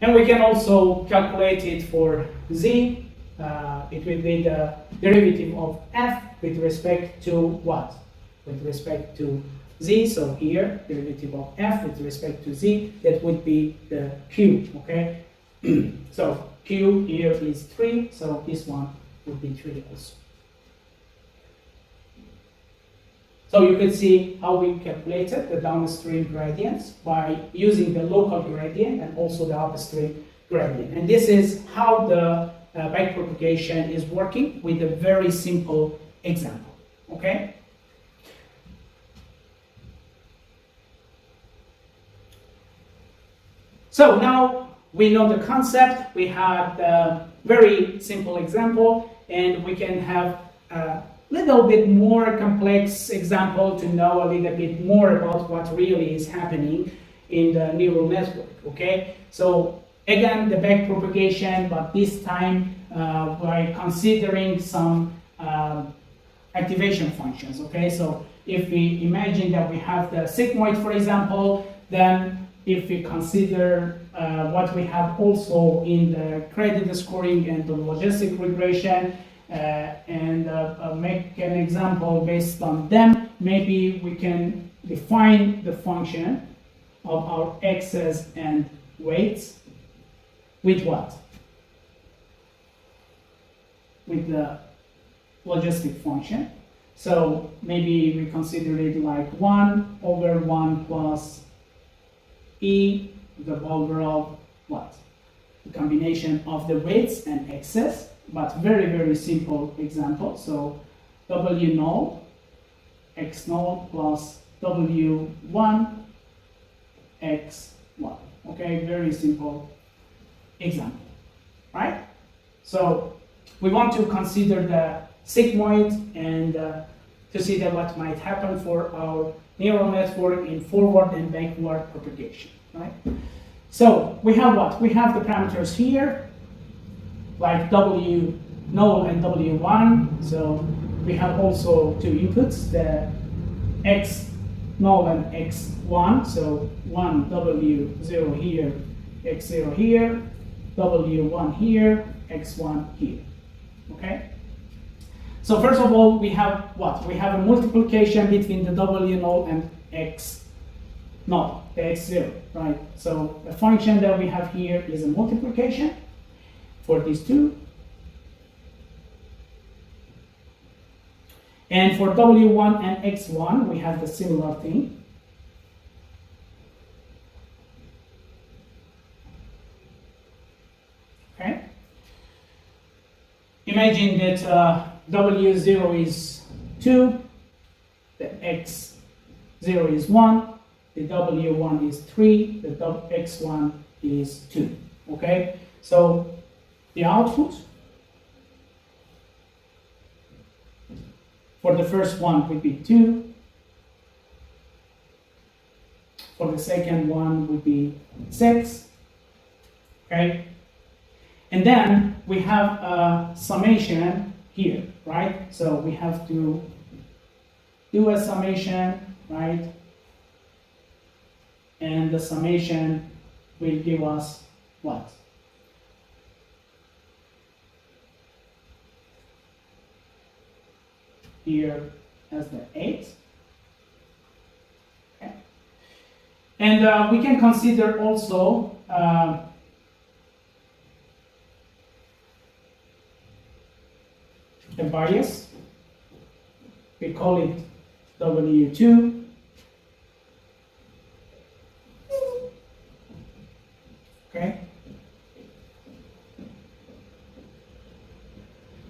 and we can also calculate it for z. It will be the derivative of f with respect to what? With respect to z. So here, derivative of f with respect to z, that would be the q. Okay, so q here is 3, so this one would be 3 also. So you can see how we calculated the downstream gradients by using the local gradient and also the upstream gradient. And this is how the backpropagation is working with a very simple example. Okay? So now we know the concept, we have the very simple example, and we can have a little bit more complex example to know a little bit more about what really is happening in the neural network. Okay, so again, the backpropagation, but this time by considering some activation functions. Okay, so if we imagine that we have the sigmoid, for example, then if we consider what we have also in the credit scoring and the logistic regression, and make an example based on them, maybe we can define the function of our x's and weights with what? With the logistic function. So maybe we consider it like 1 over 1 plus e, the overall what? The combination of the weights and x's, but very, very simple example. So w null, x null plus w1, x1. Okay, very simple example, right? So we want to consider the sigmoid and to see that what might happen for our neural network in forward and backward propagation, right? So we have what? We have the parameters here, like w null and w1. So we have also two inputs, the x null and x1. So 1 w0 here, x0 here, w1 here, x1 here. Okay? So first of all, we have what? We have a multiplication between the w null and x null, the x0, right? So the function that we have here is a multiplication for these two. And for w1 and x1, we have the similar thing. Okay? Imagine that w0 is 2, the x0 is 1, the w1 is 3, the x1 is 2. Okay? So the output For the first one would be 2. For the second one would be 6. Okay? And then we have a summation here, right? So we have to do a summation, right? And the summation will give us what? Here as the 8. Okay. And we can consider also a bias. We call it W2. Okay.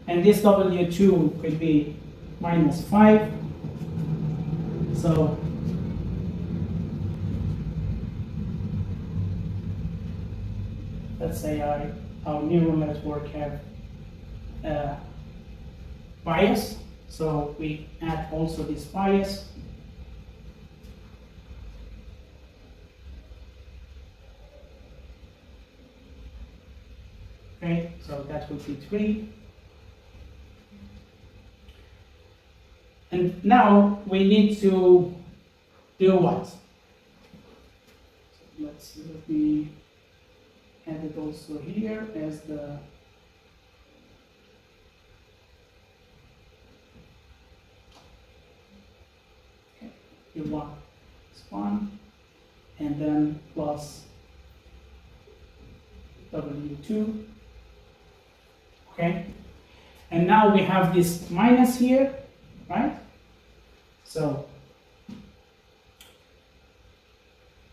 And this W2 could be -5. So let's say our neural network have bias. So we add also this bias. Okay, so that would be 3. And now we need to do what? Let me add it also here as the U1 is 1, and then plus W2. Okay, and now we have this minus here, right? So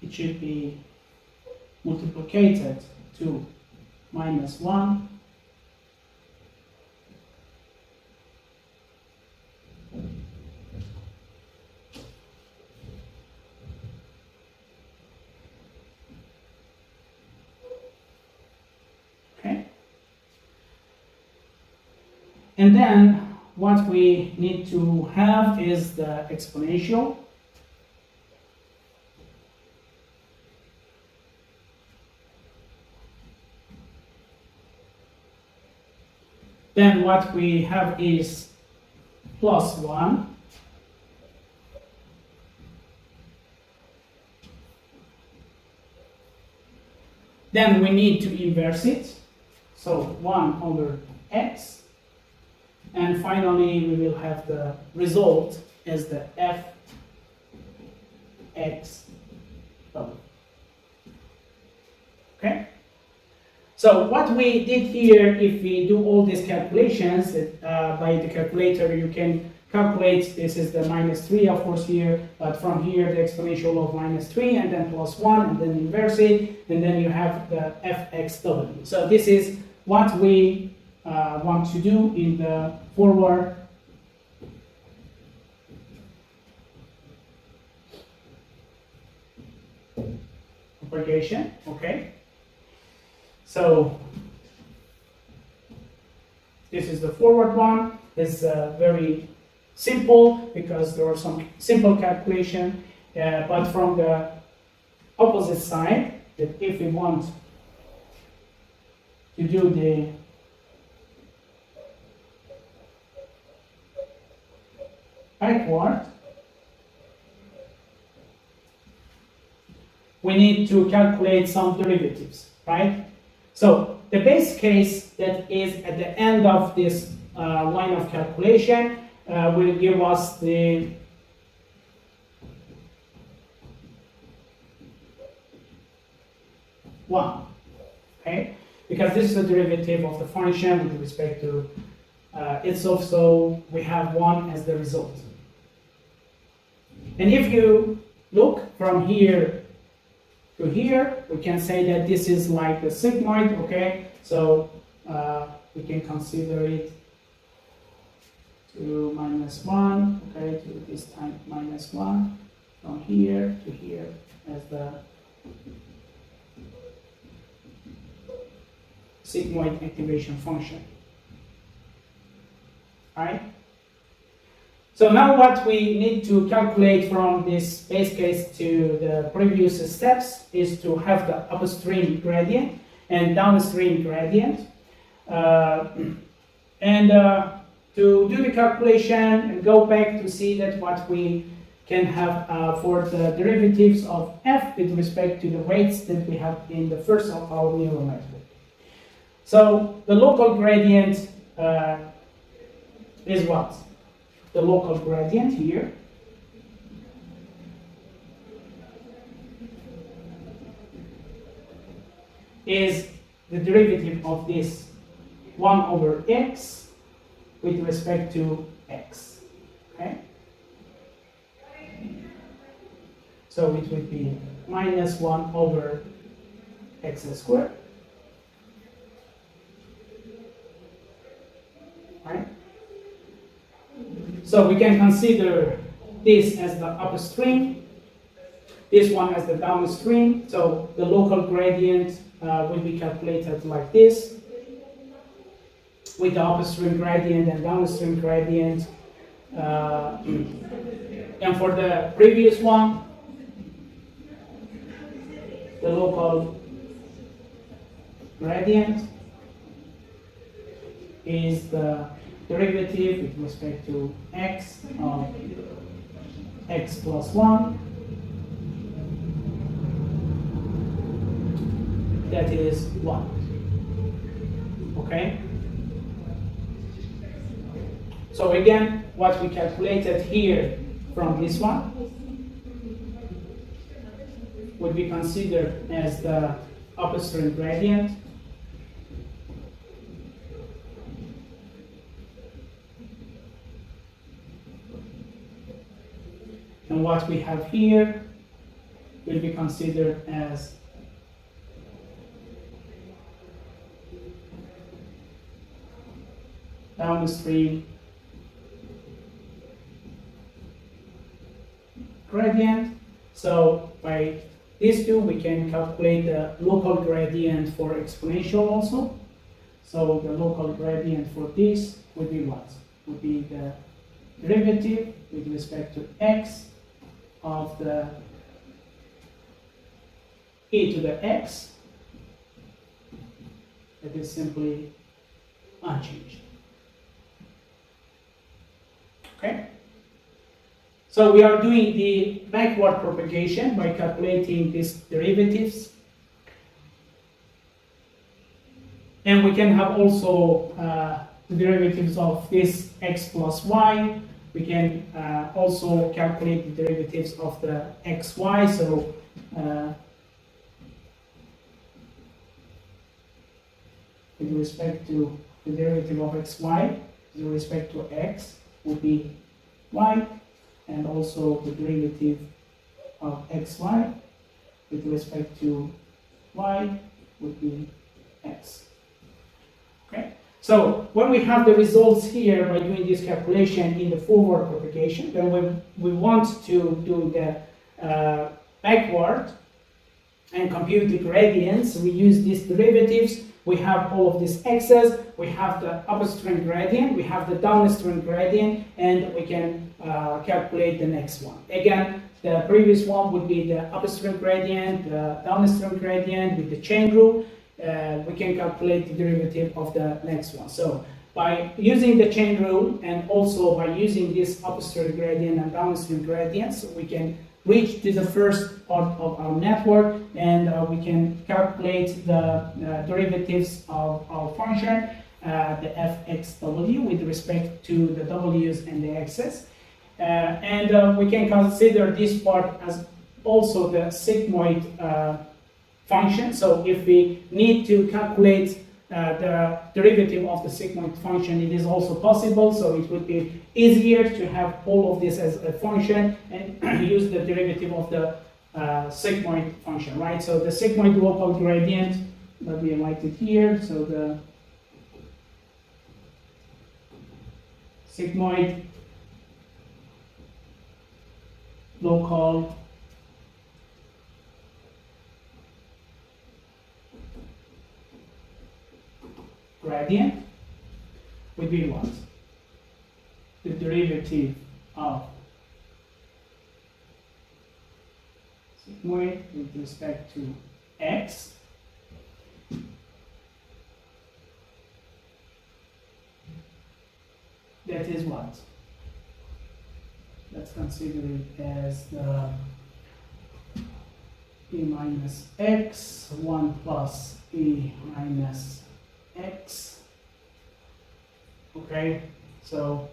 it should be multiplied to -1. Okay. And then what we need to have is the exponential. Then what we have is +1. Then we need to inverse it. So 1 over x. And finally, we will have the result as the fx double. Okay? So what we did here, if we do all these calculations, by the calculator you can calculate, this is the -3 of course here, but from here the exponential of -3 and then +1 and then inverse it, and then you have the fxw. So this is what we want to do in the forward propagation. Okay, so this is the forward one. It's very simple because there are some simple calculation, but from the opposite side, that if we want to do the backward, we need to calculate some derivatives, right? So the base case that is at the end of this line of calculation will give us the one, okay? Because this is the derivative of the function with respect to itself, so we have 1 as the result. And if you look from here to here, we can say that this is like the sigmoid, okay? So we can consider it to -1, okay, to this time -1, from here to here as the sigmoid activation function. Right? So now what we need to calculate from this base case to the previous steps is to have the upstream gradient and downstream gradient. To do the calculation and go back to see that what we can have for the derivatives of f with respect to the weights that we have in the first of our neural network. So the local gradient is what? The local gradient here is the derivative of this 1 over x with respect to x. Okay? So it would be minus 1 over x squared. Right? So we can consider this as the upstream, this one as the downstream. So the local gradient will be calculated like this, with the upstream gradient and downstream gradient. And for the previous one, the local gradient is the derivative with respect to x of x plus 1. That is 1. Okay? So again, what we calculated here from this one would be considered as the upstream gradient. And what we have here will be considered as downstream gradient. So by these two, we can calculate the local gradient for exponential also. So the local gradient for this would be what? Would be the derivative with respect to x of the e to the x. That is simply unchanged. Okay? So we are doing the backward propagation by calculating these derivatives. And we can have also the derivatives of this x plus y. We can also calculate the derivatives of the xy. So with respect to the derivative of xy, with respect to x would be y, and also the derivative of xy with respect to y would be x. Okay? So when we have the results here by doing this calculation in the forward propagation, then when we want to do the backward and compute the gradients, we use these derivatives. We have all of these x's, we have the upstream gradient, we have the downstream gradient, and we can calculate the next one. Again, the previous one would be the upstream gradient, the downstream gradient with the chain rule. We can calculate the derivative of the next one. So by using the chain rule and also by using this upstream gradient and downstream gradients, we can reach to the first part of our network, and we can calculate the derivatives of our function, the fxw, with respect to the w's and the x's. And we can consider this part as also the sigmoid function. So if we need to calculate the derivative of the sigmoid function, it is also possible. So it would be easier to have all of this as a function and use the derivative of the sigmoid function, right? So the sigmoid local gradient, let me write it here. So the sigmoid local gradient would be what? The derivative of sigmoid with respect to x that is what? Let's consider it as the e minus x, 1 plus e minus x. Okay, so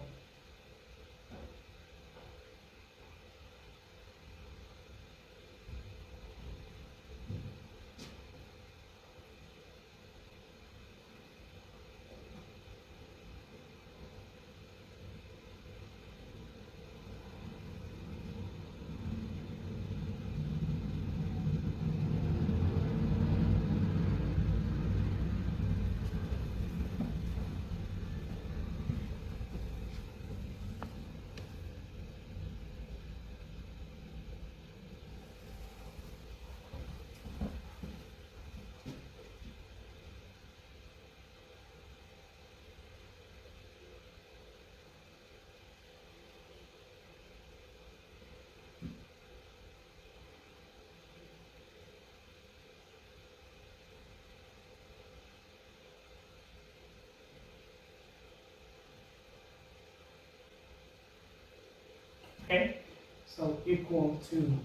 okay, so equal to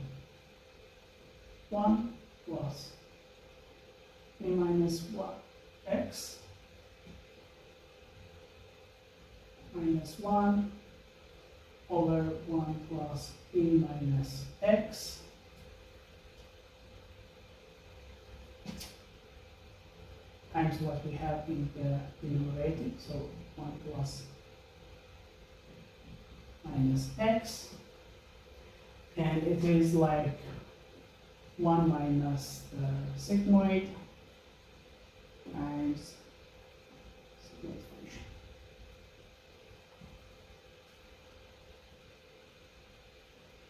1 plus e minus 1 x minus 1 over 1 plus e minus x times what we have in the numerator, so 1 plus minus x, and it is like 1 minus the sigmoid times sigmoid function.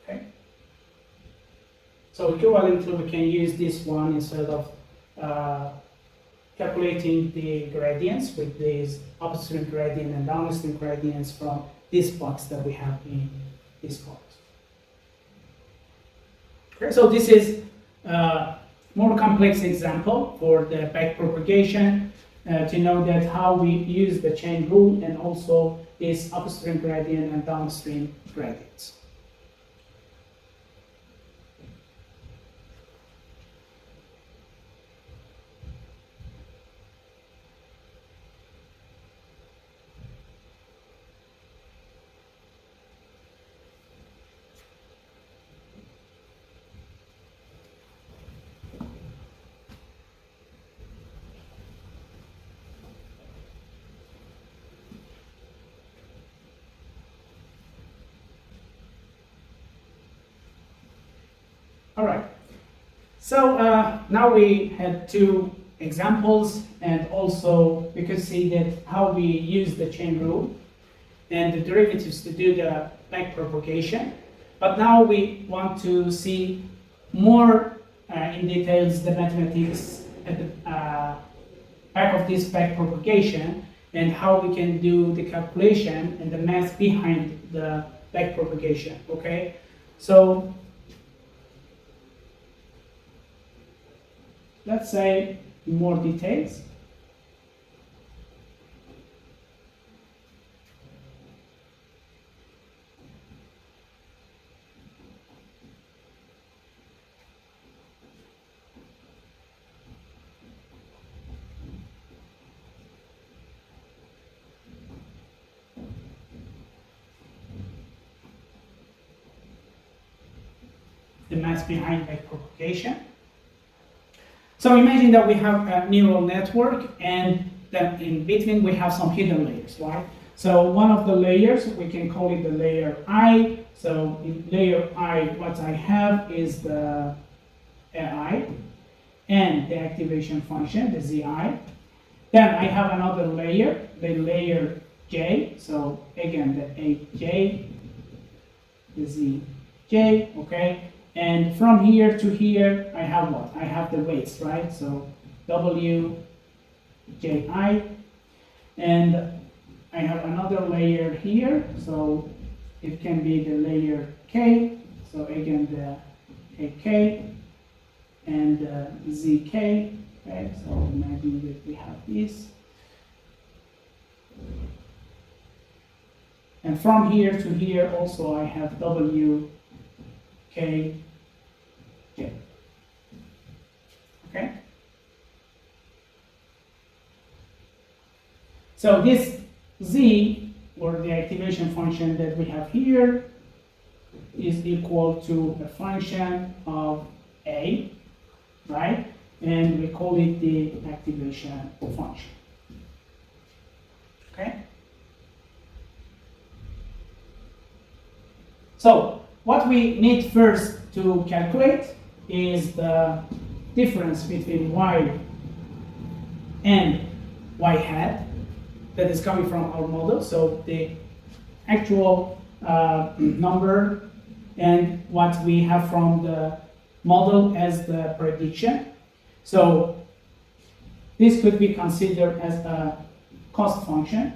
Okay. So equivalently, we can use this one instead of calculating the gradients with these upstream gradient and downstream gradients from this box that we have in this part. Okay, so this is a more complex example for the backpropagation to know that how we use the chain rule and also this upstream gradient and downstream gradients. All right, so now we had two examples, and also we could see that how we use the chain rule and the derivatives to do the backpropagation. But now we want to see more in details the mathematics at the back of this backpropagation and how we can do the calculation and the math behind the backpropagation. Okay, so let's say more details. The math behind backpropagation. So imagine that we have a neural network, and then in between we have some hidden layers, right? So one of the layers, we can call it the layer I. So in layer I, what I have is the AI and the activation function, the ZI. Then I have another layer, the layer J. So again, the AJ, the ZJ, okay? And from here to here, I have what? I have the weights, right? So W, J, I. And I have another layer here. So it can be the layer K. So again, the AK and ZK. Okay, so imagine that we have this. And from here to here also I have W, K, J. Okay? So this Z, or the activation function that we have here, is equal to a function of A, right? And we call it the activation function. Okay? So what we need first to calculate is the difference between Y and Y hat that is coming from our model. So the actual number and what we have from the model as the prediction. So this could be considered as a cost function.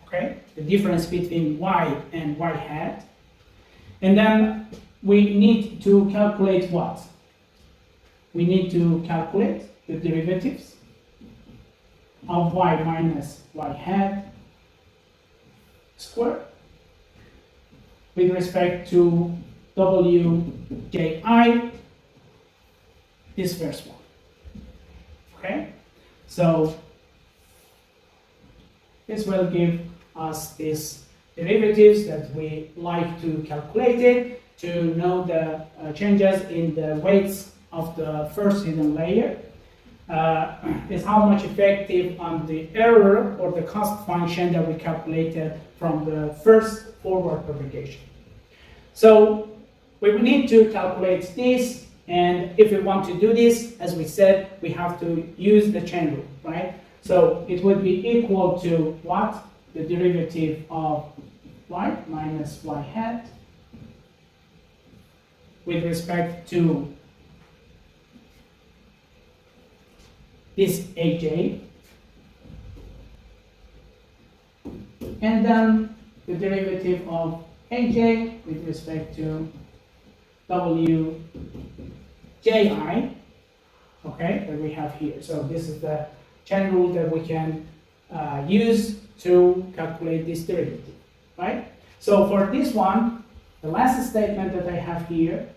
Okay, the difference between Y and Y hat. And then we need to calculate what? We need to calculate the derivatives of Y minus Y hat squared with respect to Wji, this first one. Okay, so this will give us these derivatives that we like to calculate it to know the changes in the weights of the first hidden layer. Is how much effective on the error or the cost function that we calculated from the first forward propagation. So we will need to calculate this, and if we want to do this, as we said, we have to use the chain rule, right? So it would be equal to what? The derivative of Y minus Y hat with respect to this AJ, and then the derivative of AJ with respect to WJI, okay, that we have here. So this is the chain rule that we can use to calculate this derivative, right? So for this one, the last statement that I have here,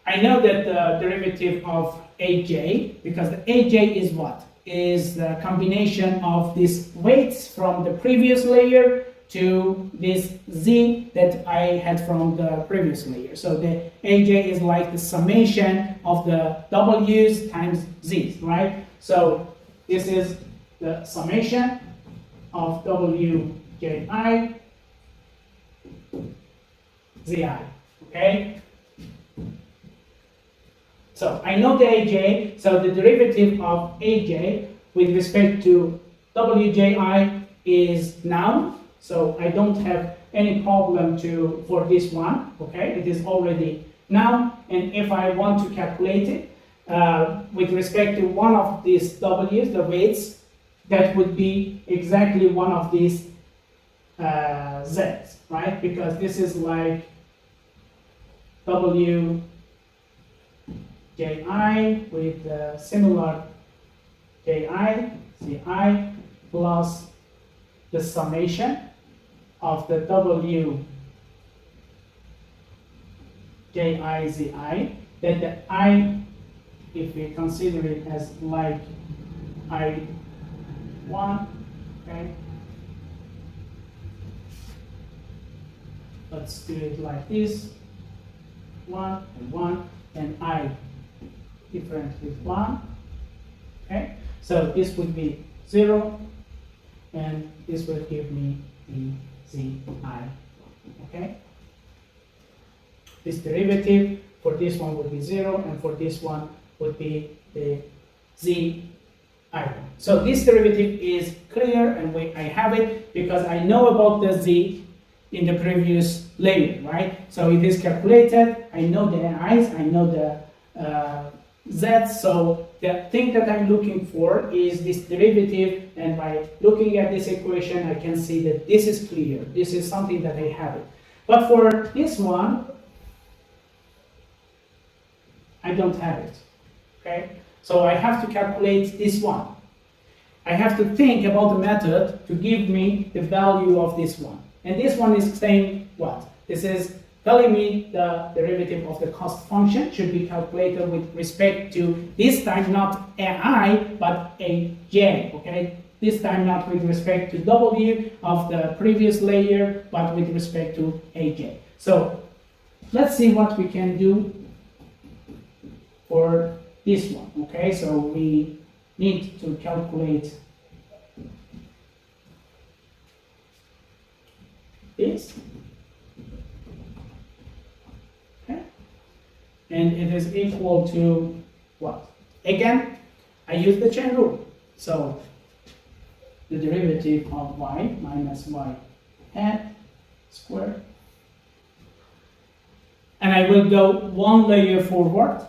I know that the derivative of AJ, because the AJ is what? Is the combination of these weights from the previous layer to this Z that I had from the previous layer. So the AJ is like the summation of the W's times Z's, right? So this is the summation of WJI, ZI, okay? So I know the AJ, so the derivative of AJ with respect to WJI is noun, so I don't have any problem for this one, okay? It is already noun, and if I want to calculate it with respect to one of these W's, the weights, that would be exactly one of these Z's, right? Because this is like WJI with similar JI, CI, plus the summation of the WJI, that the I, if we consider it as like I1, okay? Let's do it like this, 1 and 1, and I different with 1, okay? So this would be 0, and this will give me the ZI, okay? This derivative for this one would be 0, and for this one would be the ZI. So this derivative is clear, and I have it because I know about the Z in the previous layer, right? So it is calculated, I know the I's, I know the z. So the thing that I'm looking for is this derivative, and by looking at this equation, I can see that this is clear. This is something that I have it. But for this one, I don't have it. Okay? So I have to calculate this one. I have to think about the method to give me the value of this one. And this one is saying what? This is telling me the derivative of the cost function should be calculated with respect to, this time not a I, but a j, okay? This time not with respect to w of the previous layer, but with respect to aj. So let's see what we can do for this one, okay? So we need to calculate this. Okay? And it is equal to what? Again, I use the chain rule. So the derivative of y minus y hat squared. And I will go one layer forward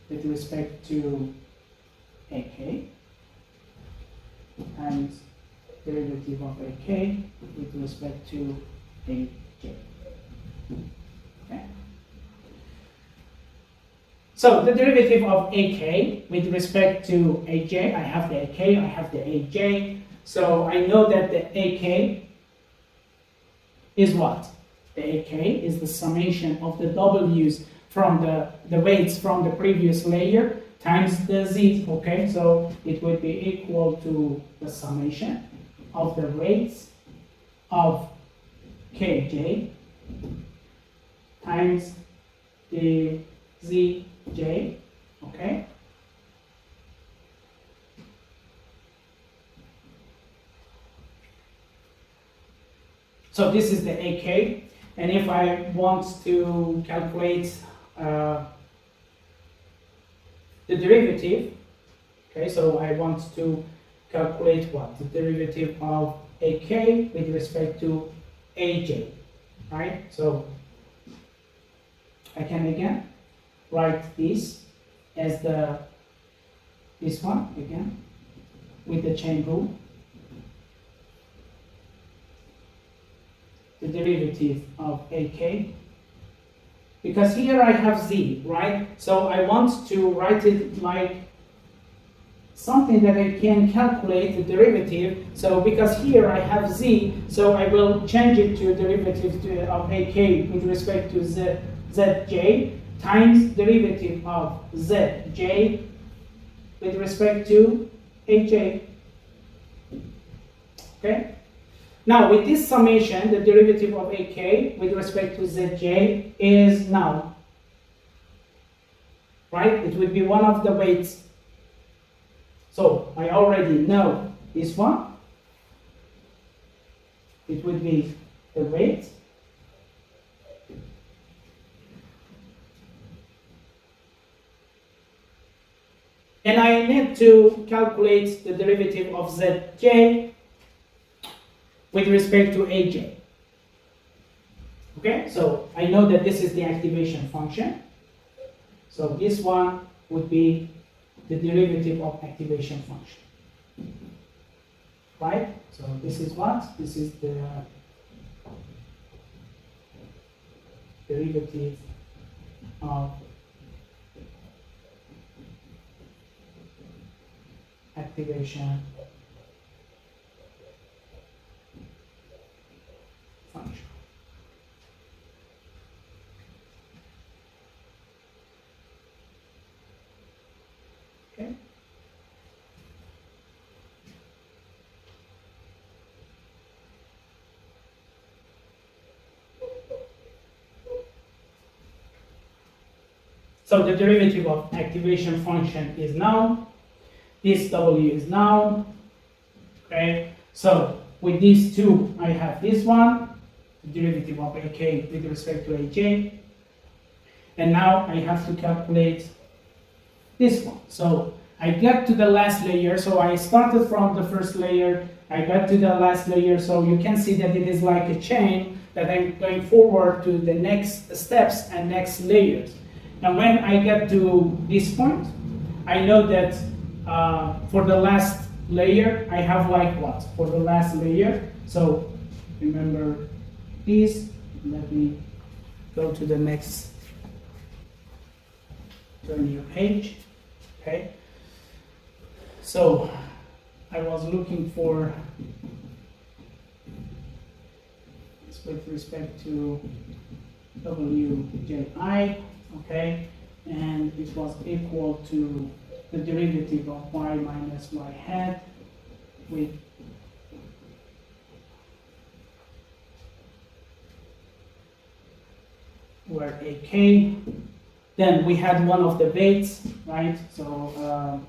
with respect to ak times derivative of ak with respect to aj. Okay. So the derivative of ak with respect to aj, I have the ak, I have the aj. So I know that the ak is what? The ak is the summation of the w's from the weights from the previous layer times the z, okay? So it would be equal to the summation of the weights of kj times the zj, okay? So this is the ak, and if I want to calculate the derivative, okay, so I want to calculate what? The derivative of ak with respect to aj, right? So I can again write this as this one again with the chain rule. The derivative of ak, because here I have z, right? So I want to write it like something that I can calculate the derivative. So because here I have z, so I will change it to derivative of ak with respect to zj times derivative of zj with respect to aj. Okay? Now, with this summation, the derivative of ak with respect to zj is now, right? It would be one of the weights. So, I already know this one. It would be the weight. And I need to calculate the derivative of zj with respect to aj. Okay, so I know that this is the activation function. So this one would be the derivative of activation function. Right? So this is what? This is the derivative of activation function. Okay. So the derivative of activation function is known. This w is known. Okay. So with these two, I have this one, the derivative of ak with respect to aj. And now I have to calculate this one. So I got to the last layer. So I started from the first layer. I got to the last layer. So you can see that it is like a chain that I'm going forward to the next steps and next layers. And when I get to this point, I know that for the last layer, I have like what? For the last layer, so remember this. Let me go to the next, turn your page, okay? So I was looking for, with respect to wji, okay, and it was equal to the derivative of y minus y hat with where ak, then we had one of the weights, right? So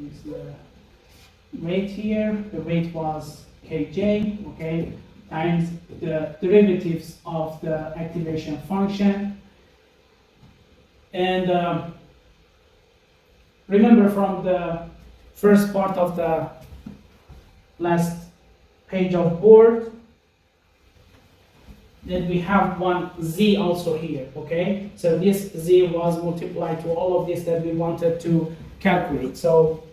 is the weight here, the weight was kj, okay, times the derivatives of the activation function. And remember from the first part of the last page of board that we have one z also here, okay? So this z was multiplied to all of this that we wanted to calculate. So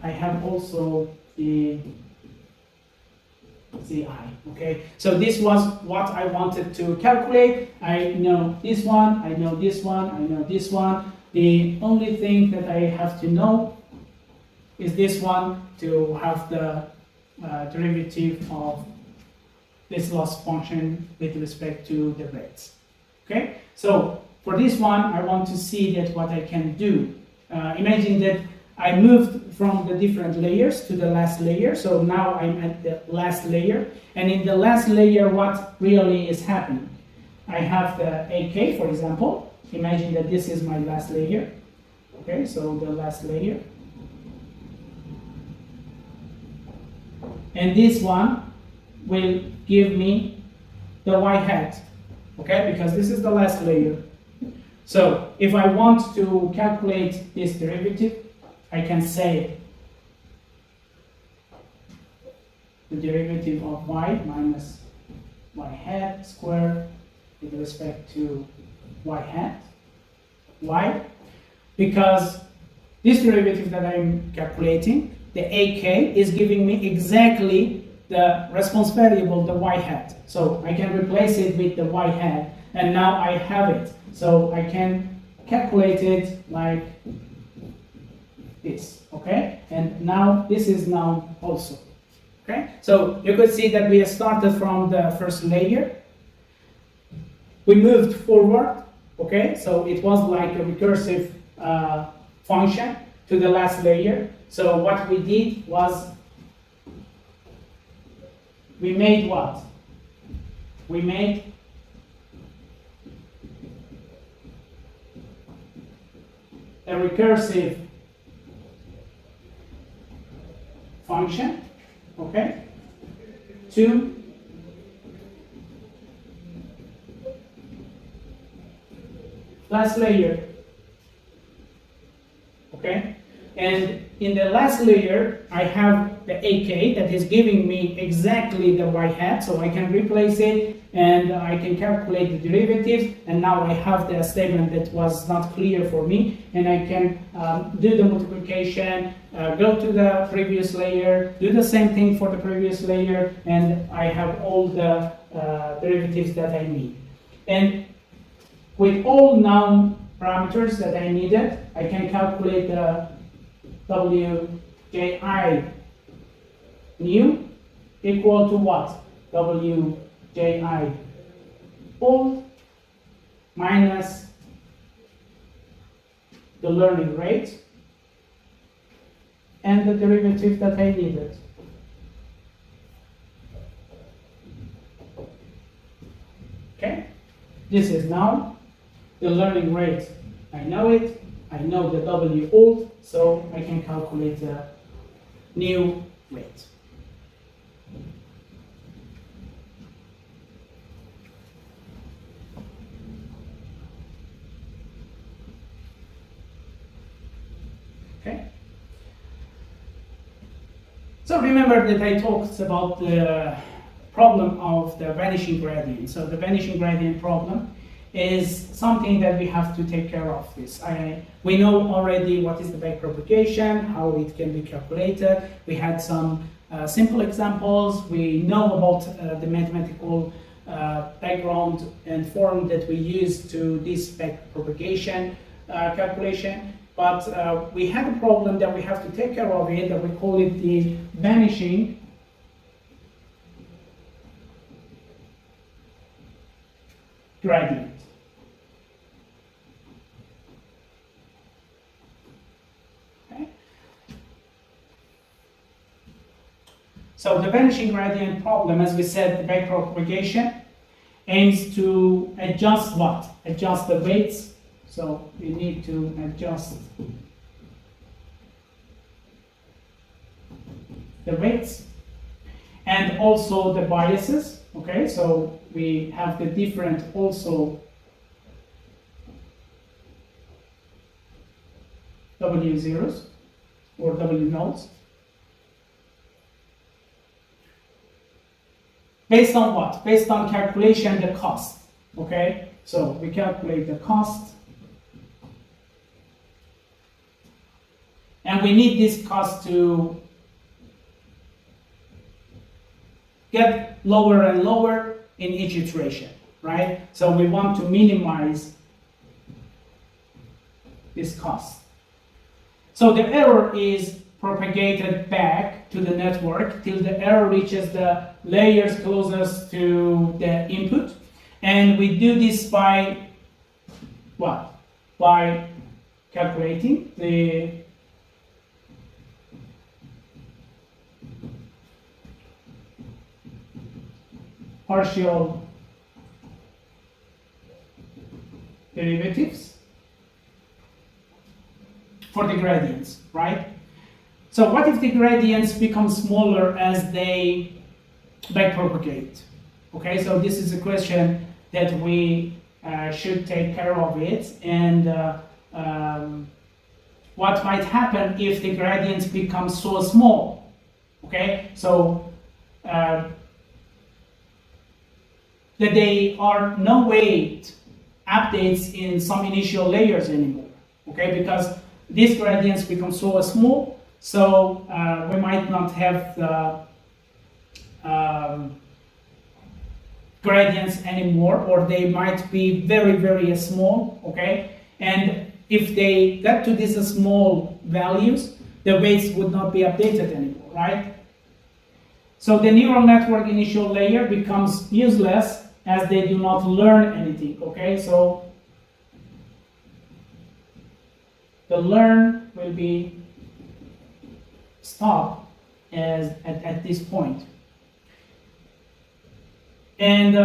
I have also the zi, okay? So this was what I wanted to calculate. I know this one, I know this one, I know this one. The only thing that I have to know is this one, to have the derivative of this loss function with respect to the rates. Okay, so for this one, I want to see that what I can do. Imagine that I moved from the different layers to the last layer. So now I'm at the last layer, and in the last layer, what really is happening? I have the AK, for example. Imagine that this is my last layer. Okay, so the last layer, and this one will give me the y hat, okay, because this is the last layer. So if I want to calculate this derivative, I can say the derivative of y minus y hat squared with respect to y hat. Why? Because this derivative that I'm calculating, the AK, is giving me exactly the response variable, the y hat. So I can replace it with the y hat, and now I have it. So I can calculate it like this, okay? And now this is now also, okay? So you could see that we started from the first layer. We moved forward, okay? So it was like a recursive function to the last layer. So what we did was we made what? We made a recursive function, okay, to last layer, okay? And in the last layer, I have the AK that is giving me exactly the y hat, so I can replace it and I can calculate the derivatives, and now I have the statement that was not clear for me, and I can do the multiplication, go to the previous layer, do the same thing for the previous layer, and I have all the derivatives that I need. And with all known parameters that I needed, I can calculate the wji new equal to what? Wji old minus the learning rate and the derivative that I needed. Okay? This is now the learning rate. I know it. I know the W old, so I can calculate the new rate. Okay. So remember that I talked about the problem of the vanishing gradient. So the vanishing gradient problem is something that we have to take care of this. We know already what is the backpropagation, how it can be calculated. We had some simple examples. We know about the mathematical background and form that we use to this backpropagation calculation. But we had a problem that we have to take care of it, that we call it the vanishing gradient. Okay. So the vanishing gradient problem, as we said, the backpropagation aims to adjust what? Adjust the weights. So we need to adjust the weights and also the biases. Okay, so we have the different also W zeros or W nodes. Based on what? Based on calculation the cost. Okay, so we calculate the cost. And we need this cost to get lower and lower in each iteration, right? So we want to minimize this cost. So the error is propagated back to the network till the error reaches the layers closest to the input. And we do this by what? By calculating the partial derivatives for the gradients, right? So what if the gradients become smaller as they backpropagate? Okay, so this is a question that we should take care of it, and what might happen if the gradients become so small? Okay, so that they are no weight updates in some initial layers anymore, okay? Because these gradients become so small, so we might not have the gradients anymore, or they might be very, very small, okay? And if they get to these small values, the weights would not be updated anymore, right? So the neural network initial layer becomes useless as they do not learn anything, okay? So the learn will be stopped at this point. And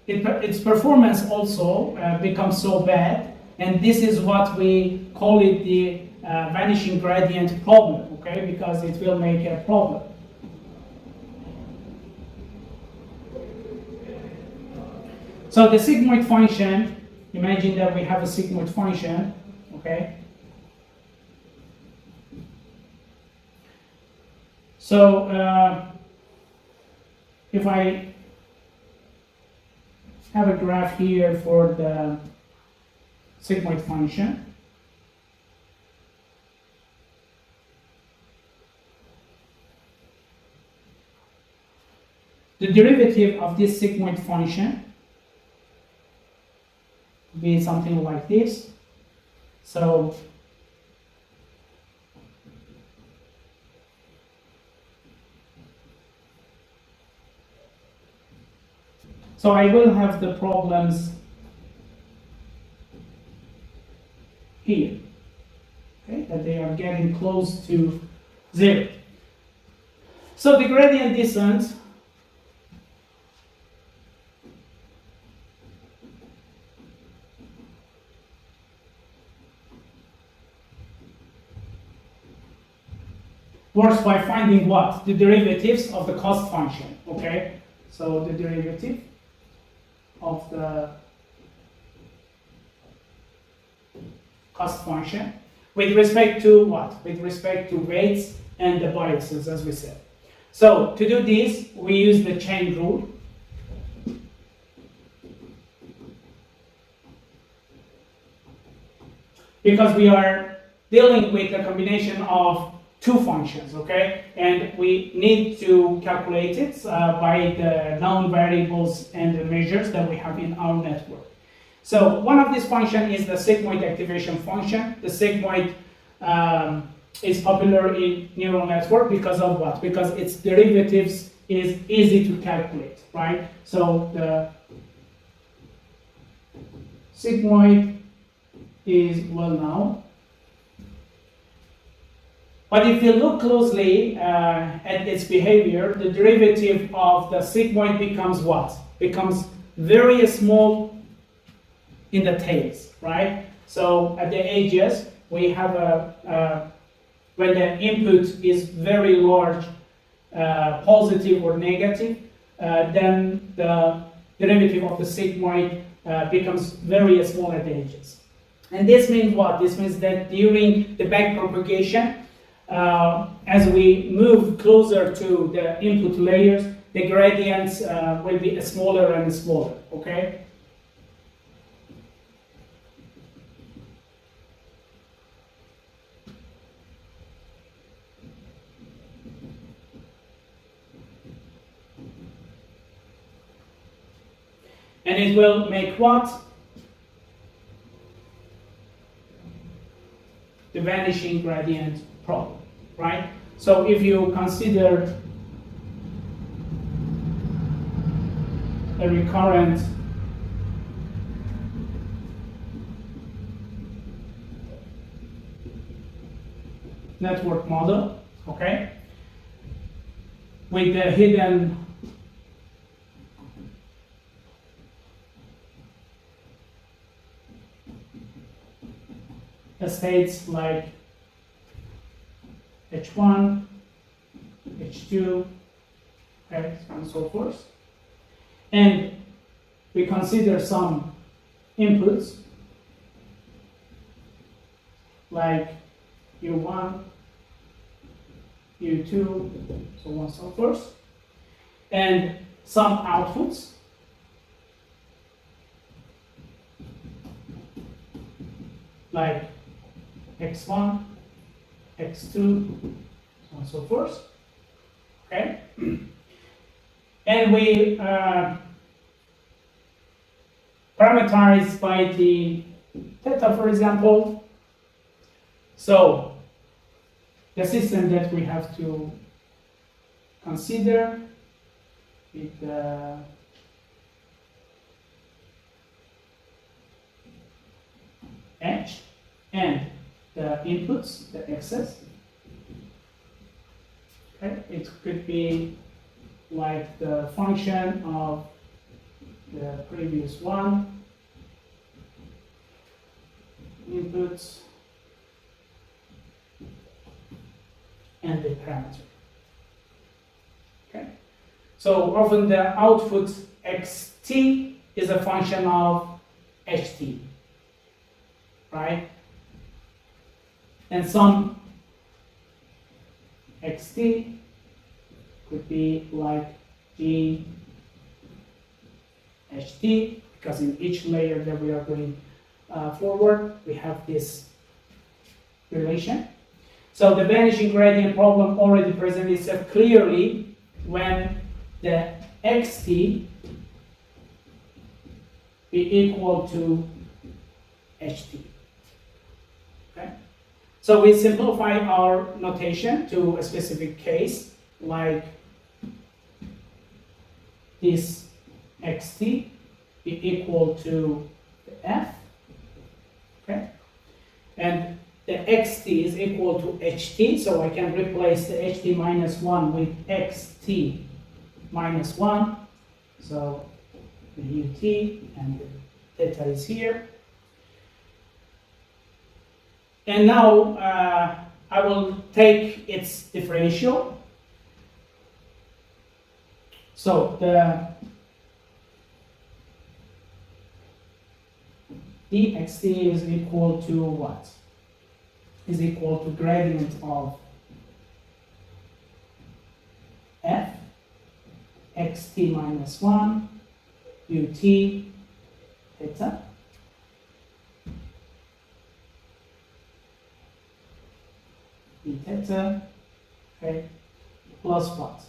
its performance also becomes so bad, and this is what we call it the vanishing gradient problem, okay? Because it will make a problem. So the sigmoid function, imagine that we have a sigmoid function, okay? So if I have a graph here for the sigmoid function, the derivative of this sigmoid function be something like this. So I will have the problems here, okay, that they are getting close to 0. So the gradient descent works by finding what? The derivatives of the cost function, okay? So the derivative of the cost function with respect to what? With respect to weights and the biases, as we said. So to do this, we use the chain rule. Because we are dealing with a combination of two functions, okay? And we need to calculate it by the known variables and the measures that we have in our network. So one of these functions is the sigmoid activation function. The sigmoid is popular in neural network because of what? Because its derivatives is easy to calculate, right? So the sigmoid is well known. But if you look closely at its behavior, the derivative of the sigmoid becomes what? Becomes very small in the tails, right? So at the edges, we have when the input is very large, positive or negative, then the derivative of the sigmoid becomes very small at the edges. And this means what? This means that during the backpropagation, as we move closer to the input layers, the gradients will be smaller and smaller, okay? And it will make what? The vanishing gradient problem, right? So if you consider a recurrent network model, okay, with the hidden states like H1, H2, okay, and so forth. And we consider some inputs like U1, U2, so on and so forth, and some outputs like X1, X2, so on and so forth, okay? And we parameterize by the theta, for example. So the system that we have to consider with the H and the inputs, the x's. Okay, it could be like the function of the previous one, inputs, and the parameter. Okay, so often the output xt is a function of ht, right? And some xt could be like g ht, because in each layer that we are going forward, we have this relation. So the vanishing gradient problem already presents itself clearly when the xt be equal to ht. Okay? So we simplify our notation to a specific case, like this xt be equal to the f, okay? And the xt is equal to ht, so I can replace the ht minus 1 with xt minus 1. So the ut and the theta is here. And now I will take its differential. So the dxt is equal to what? Is equal to gradient of f xt minus 1 ut theta d theta, okay, plus what?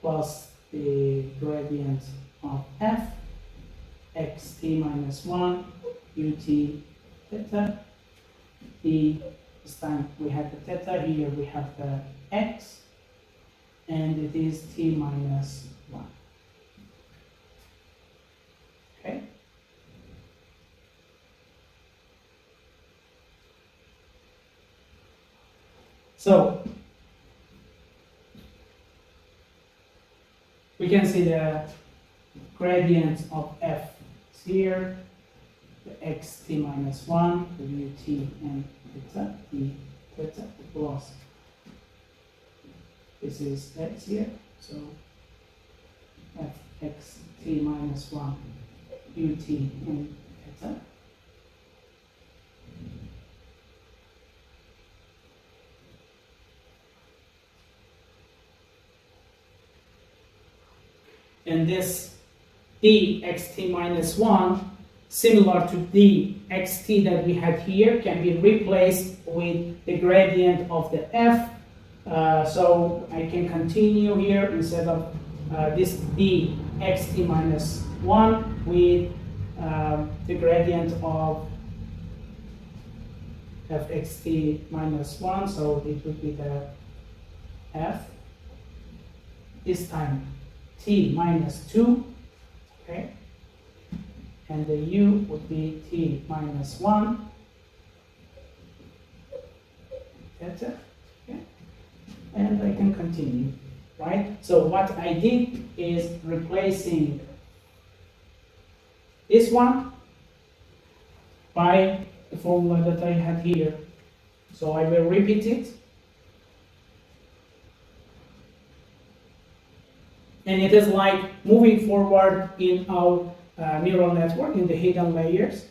Plus the gradient of f xt minus 1 ut theta d. This time we have the theta, here we have the x, and it is t minus 1. Okay? So, we can see the gradient of f is here, the xt minus 1, the ut and theta, d theta plus, this is x here, so f xt minus 1 ut and theta. And this dxt minus 1, similar to the xt that we had here, can be replaced with the gradient of the f. So I can continue here instead of this dxt minus 1 with the gradient of fxt minus 1. So it would be the f, this time t minus 2, okay? And the u would be t minus 1 theta, okay? And I can continue, right? So what I did is replacing this one by the formula that I had here. So I will repeat it. And it is like moving forward in our neural network in the hidden layers.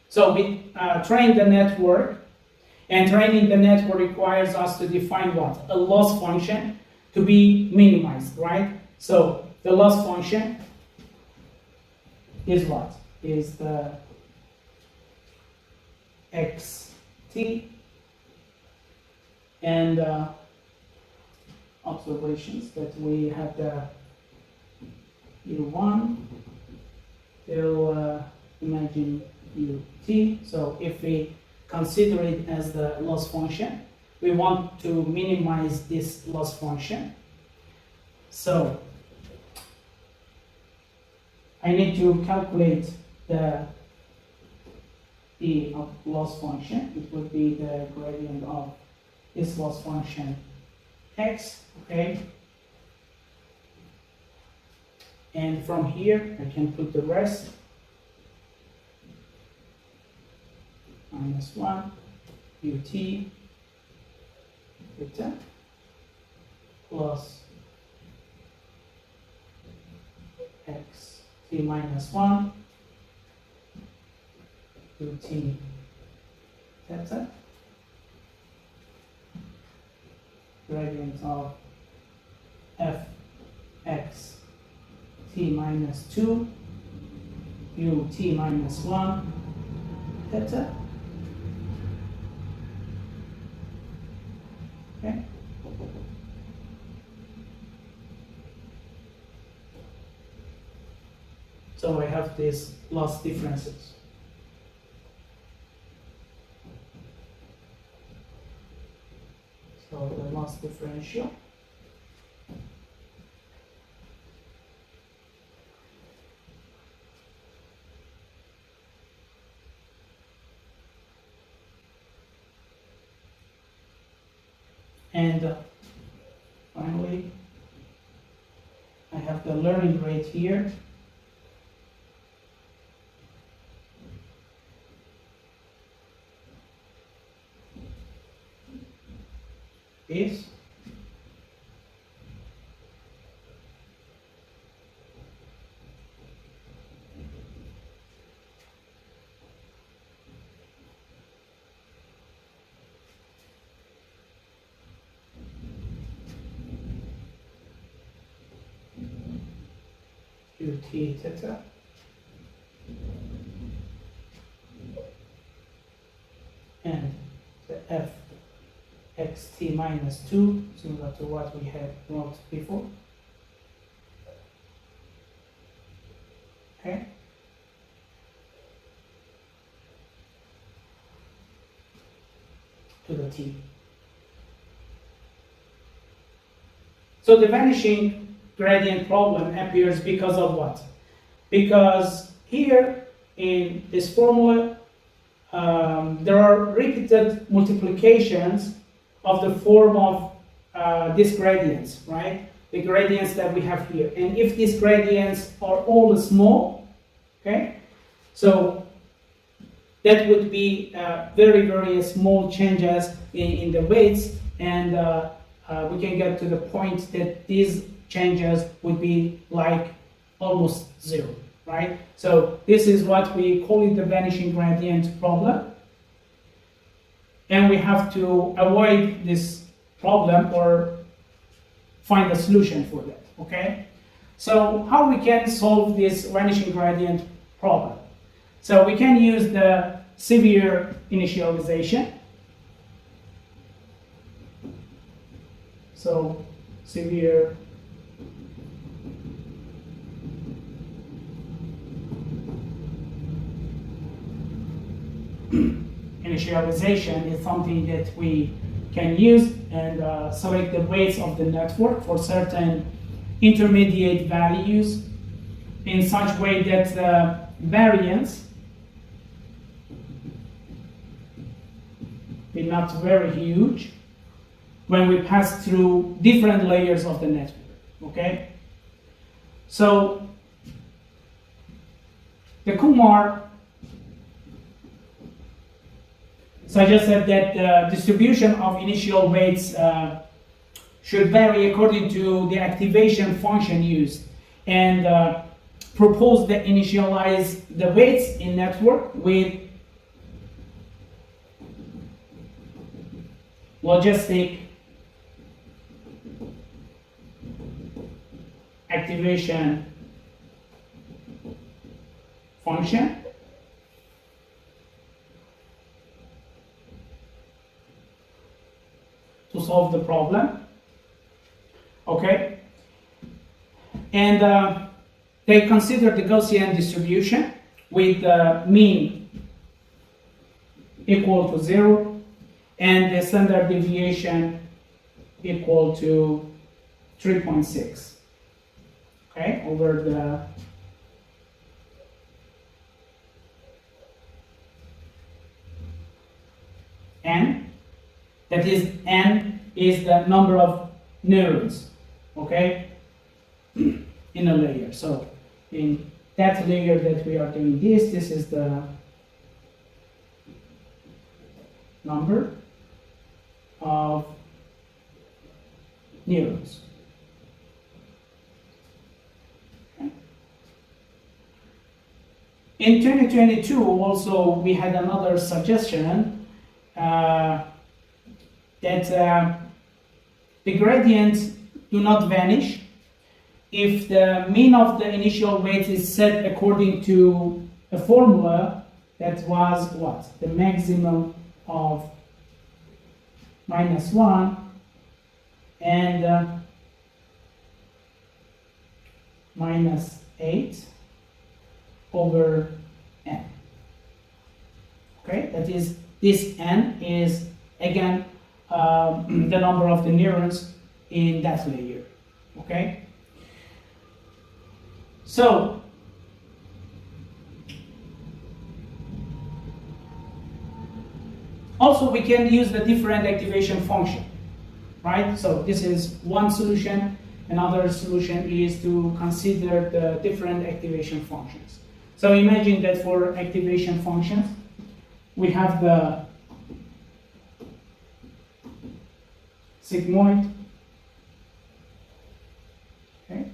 So we train the network, and training the network requires us to define what? A loss function to be minimized, right? So the loss function is what? Is the xt and observations that we have the u1 till imagine ut. So if we consider it as the loss function, we want to minimize this loss function. So I need to calculate the of loss function. It would be the gradient of this loss function x, okay? And from here, I can put the rest. Minus 1 ut theta plus x t minus 1 ut theta, gradient of f x t minus 2 ut minus 1 theta. Okay. So I have these loss differences. So the loss differential and finally I have the learning rate here. Is ut theta and the f xt minus 2, similar to what we had wrote before. Okay. To the t. So the vanishing gradient problem appears because of what? Because here in this formula, there are repeated multiplications of the form of these gradients, right? The gradients that we have here. And if these gradients are all small, okay, so that would be very, very small changes in the weights, and we can get to the point that these changes would be like almost zero, right? So this is what we call it the vanishing gradient problem. And we have to avoid this problem or find a solution for that, okay? So how we can solve this vanishing gradient problem? So we can use the Xavier initialization. So Xavier initialization is something that we can use and select the weights of the network for certain intermediate values in such way that the variance be not very huge when we pass through different layers of the network, okay? So the Kumar suggested that the distribution of initial weights should vary according to the activation function used, and proposed to initialize the weights in network with logistic activation function to solve the problem, okay? And they consider the Gaussian distribution with the mean equal to 0 and the standard deviation equal to 3.6, okay, over the n. That is, n is the number of neurons, okay, in a layer. So in that layer that we are doing this is the number of neurons. Okay. In 2022, also, we had another suggestion that the gradients do not vanish if the mean of the initial weight is set according to a formula that was what? The maximum of -1 and -8 over n. Okay, that is, this n is again the number of the neurons in that layer. Okay, so also we can use the different activation function, right? So this is one solution. Another solution is to consider the different activation functions. So imagine that for activation functions, we have the sigmoid, okay?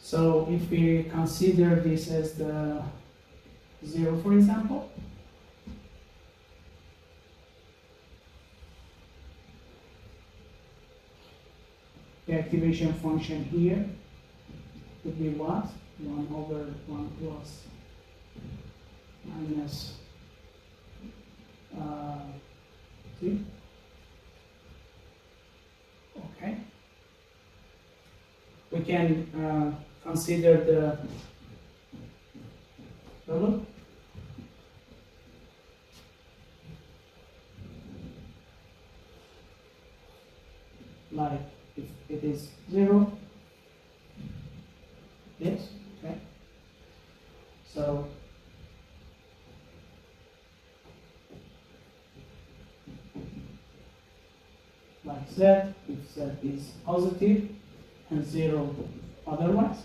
So if we consider this as the 0, for example, the activation function here would be what? 1 over 1 plus minus 2. Okay. We can consider the ReLU. Like if it is 0, yes, okay. So like Z, if Z is positive and 0 otherwise.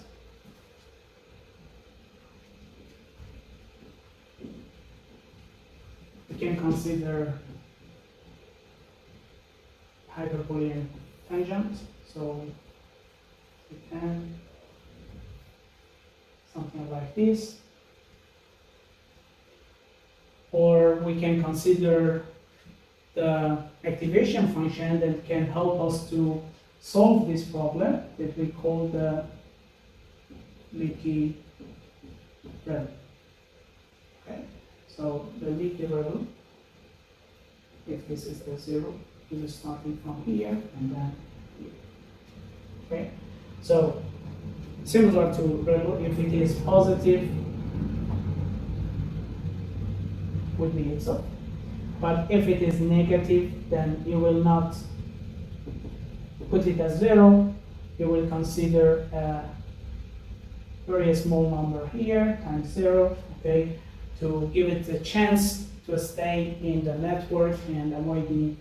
We can consider hyperbolic tangent, so we can something like this, or we can consider the activation function that can help us to solve this problem that we call the leaky ReLU. Okay, so the leaky ReLU, if this is the 0, this is starting from here and then here. Okay, so similar to ReLU, if it is positive, would be itself. But if it is negative, then you will not put it as 0. You will consider a very small number here times 0, okay, to give it a chance to stay in the network and avoiding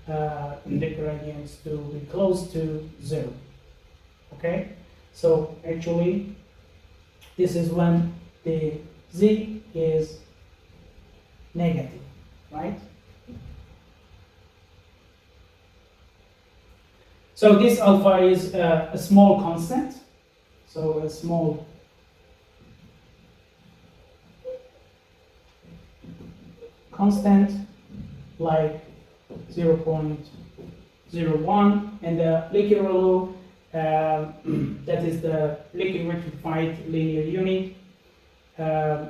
the gradients to be close to 0. Okay, so actually this is when the z is negative, right? So this alpha is a small constant, so a small constant like 0.01, and the leaky ReLU, that is the leaky rectified linear unit,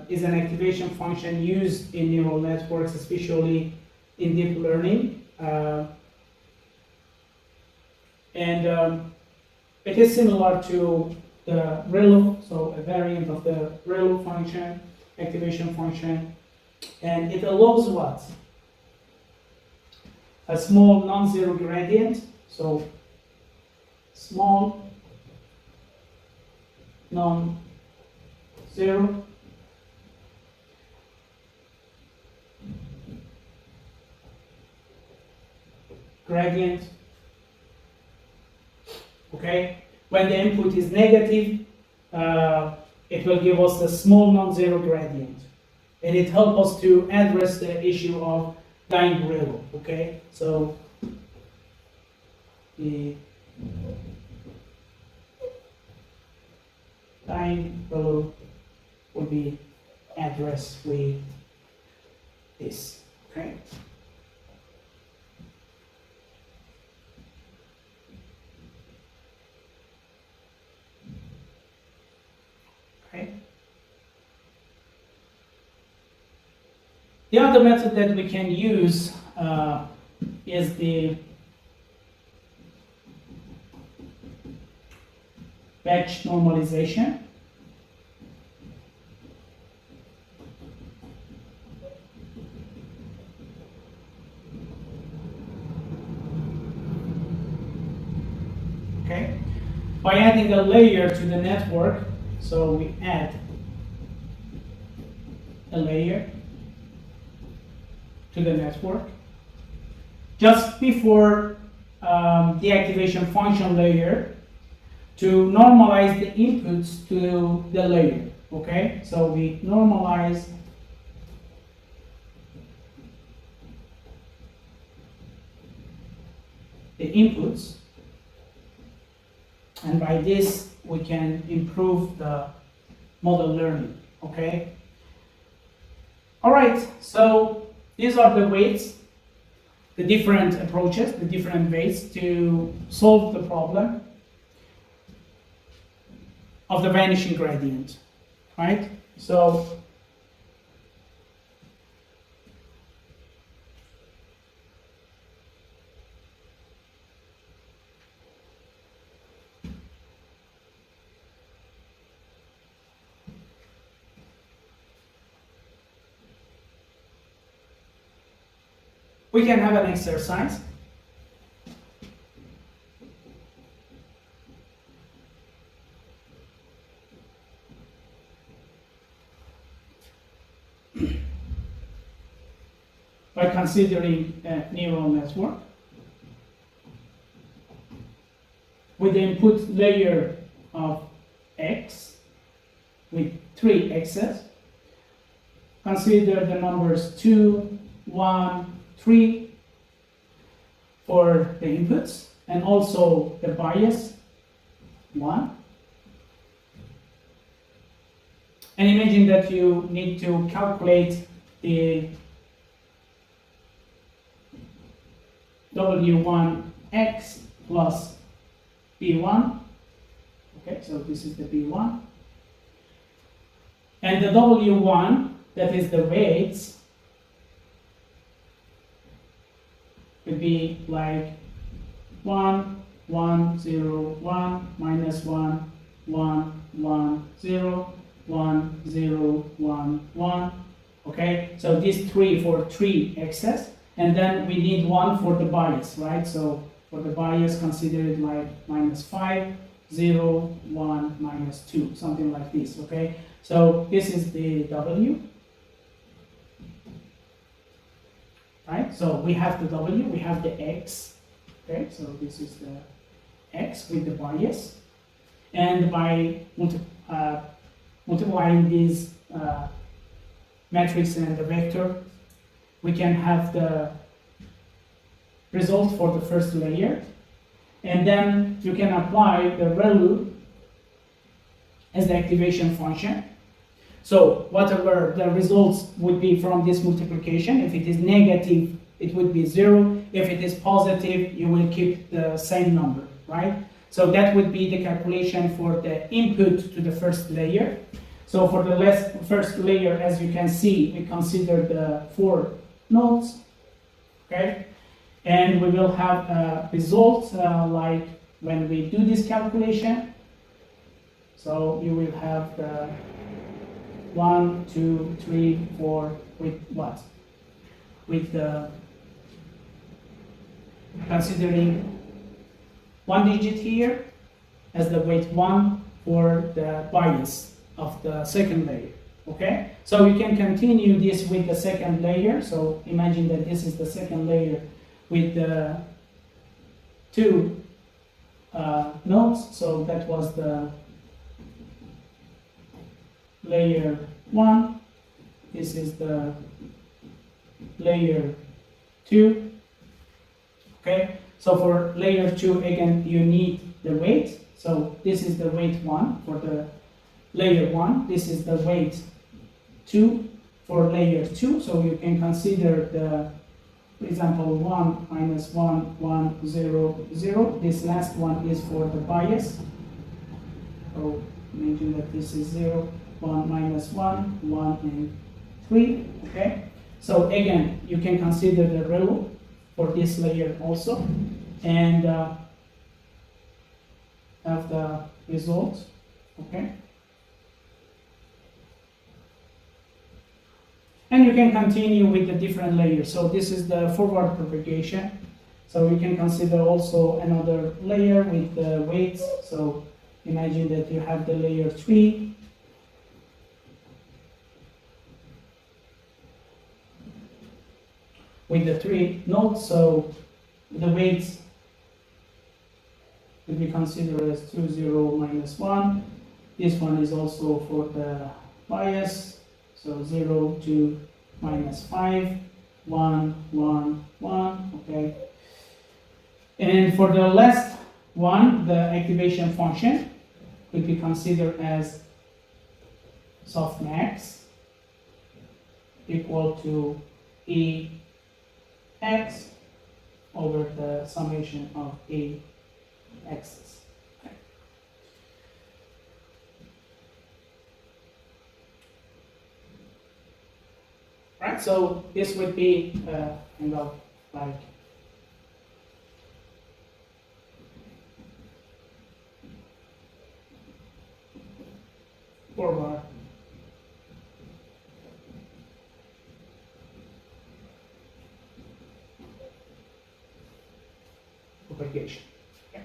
is an activation function used in neural networks, especially in deep learning. It is similar to the ReLU, so a variant of the ReLU function, activation function, and it allows what? A small non-zero gradient, so small non-zero gradient. Okay, when the input is negative, it will give us a small non-zero gradient, and it helps us to address the issue of dying ReLU. Okay, so the dying ReLU will be addressed with this. Okay. The other method that we can use is the batch normalization. Okay, by adding a layer to the network, so we add a layer to the network just before the activation function layer to normalize the inputs to the layer. Okay, so we normalize the inputs, and by this we can improve the model learning. Okay, all right, so these are the ways, the different approaches, the different ways to solve the problem. of the vanishing gradient, right? So we can have an exercise. By considering a neural network with the input layer of x with 3 x's, consider the numbers 2, 1, 3 for the inputs, and also the bias 1. And imagine that you need to calculate the W1x plus B1. Okay, so this is the B1. And the W1, that is the weights, would be like 1, 1, 0, 1, minus 1, 1, 1, 0, 1, 0, 1, 1. Okay, so these 3 for 3 x's. And then we need 1 for the bias, right? So for the bias, consider it like minus 5, 0, 1, minus 2, something like this, okay? So this is the W, right? So we have the W, we have the X, okay? So this is the X with the bias. And by multiplying these matrix and the vector, we can have the result for the first layer, and then you can apply the ReLU as the activation function. So whatever the results would be from this multiplication, if it is negative, it would be 0. If it is positive, you will keep the same number, right? So that would be the calculation for the input to the first layer. So for the first layer, as you can see, we consider the 4 nodes, okay? And we will have a result like when we do this calculation. So you will have the 1, 2, 3, 4 with what? With the considering 1 digit here as the weight 1 for the bias of the second layer. Okay, so you can continue this with the second layer. So imagine that this is the second layer with the 2 nodes. So that was the layer 1. This is the layer 2. Okay, so for layer 2, again, you need the weight. So this is the weight 1 for the layer 1. This is the weight 2 for layer 2, so you can consider the, for example, 1 minus 1, 1, 0, 0. This last one is for the bias. So imagine that this is 0, 1 minus 1, 1 and 3. Okay. So again, you can consider the ReLU for this layer also, and have the result. Okay. And you can continue with the different layers. So this is the forward propagation. So we can consider also another layer with the weights. So imagine that you have the layer 3. With the 3 nodes, so the weights will be considered as 2, 0, minus 1. This one is also for the bias. So 0, 2, minus 5, 1, 1, 1, okay. And for the last one, the activation function could be considered as softmax equal to EX over the summation of A x's. Okay. right? So this would be kind of like forward propagation. Okay.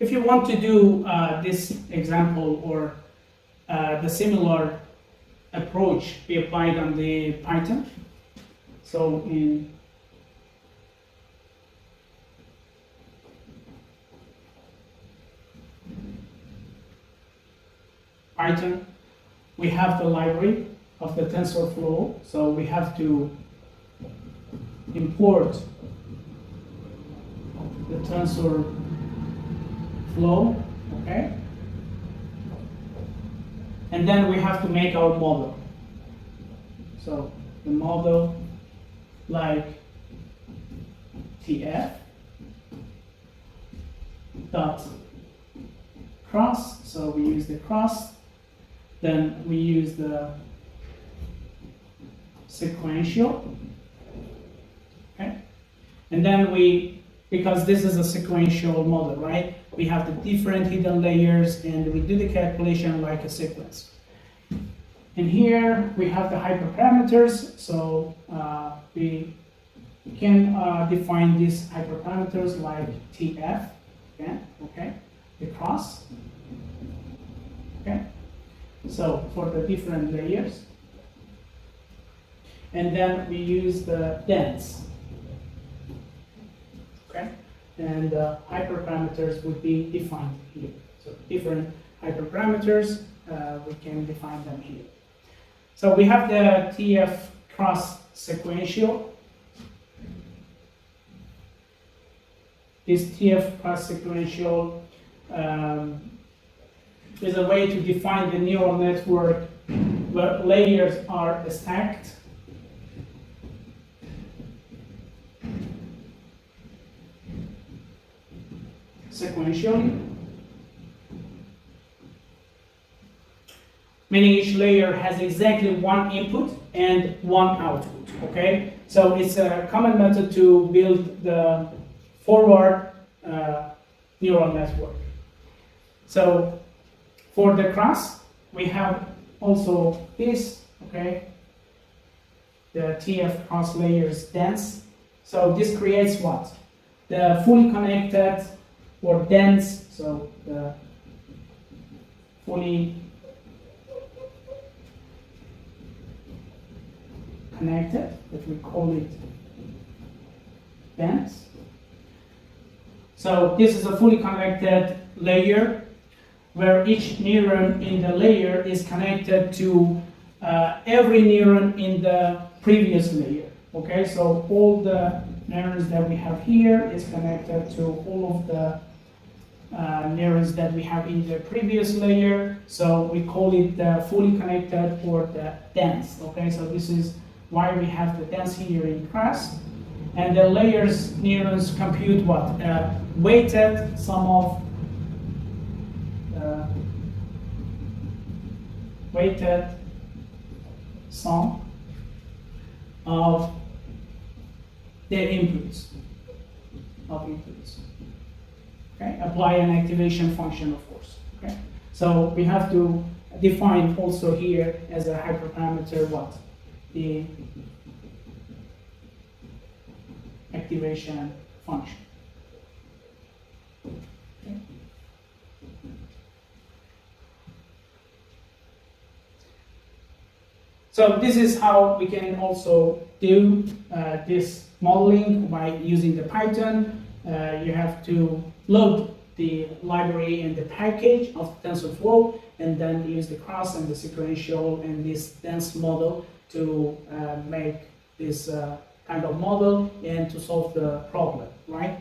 If you want to do this example or the similar approach be applied on the Python, so in Python, we have the library of the TensorFlow, so we have to import the TensorFlow, okay? And then we have to make our model. So the model like TF dot cross, so we use the cross, then we use the sequential, okay? And then we, because this is a sequential model, right? We have the different hidden layers and we do the calculation like a sequence. And here we have the hyperparameters, so we can define these hyperparameters like TF, okay, the cross, okay, so for the different layers. And then we use the dense, okay, and hyperparameters would be defined here. So different hyperparameters, we can define them here. So we have the TF cross sequential. This TF cross sequential is a way to define the neural network where layers are stacked. Sequentially, meaning each layer has exactly one input and one output, okay? So it's a common method to build the forward neural network. So for the cross, we have also this, okay? The TF cross layers dense. So this creates what? The fully connected or dense, so the fully connected, that we call it dense. So this is a fully connected layer where each neuron in the layer is connected to every neuron in the previous layer. Okay, so all the neurons that we have here is connected to all of the neurons that we have in the previous layer. So we call it the fully connected or the dense. Okay, so this is why we have the dense here in class. And the layers neurons compute what? Weighted sum of weighted sum of their inputs. Okay, apply an activation function, of course. Okay, so we have to define also here as a hyperparameter what? The activation function. Okay. So this is how we can also do this modeling by using the Python. You have to load the library and the package of TensorFlow, and then use the cross and the sequential and this dense model to make this kind of model and to solve the problem, right?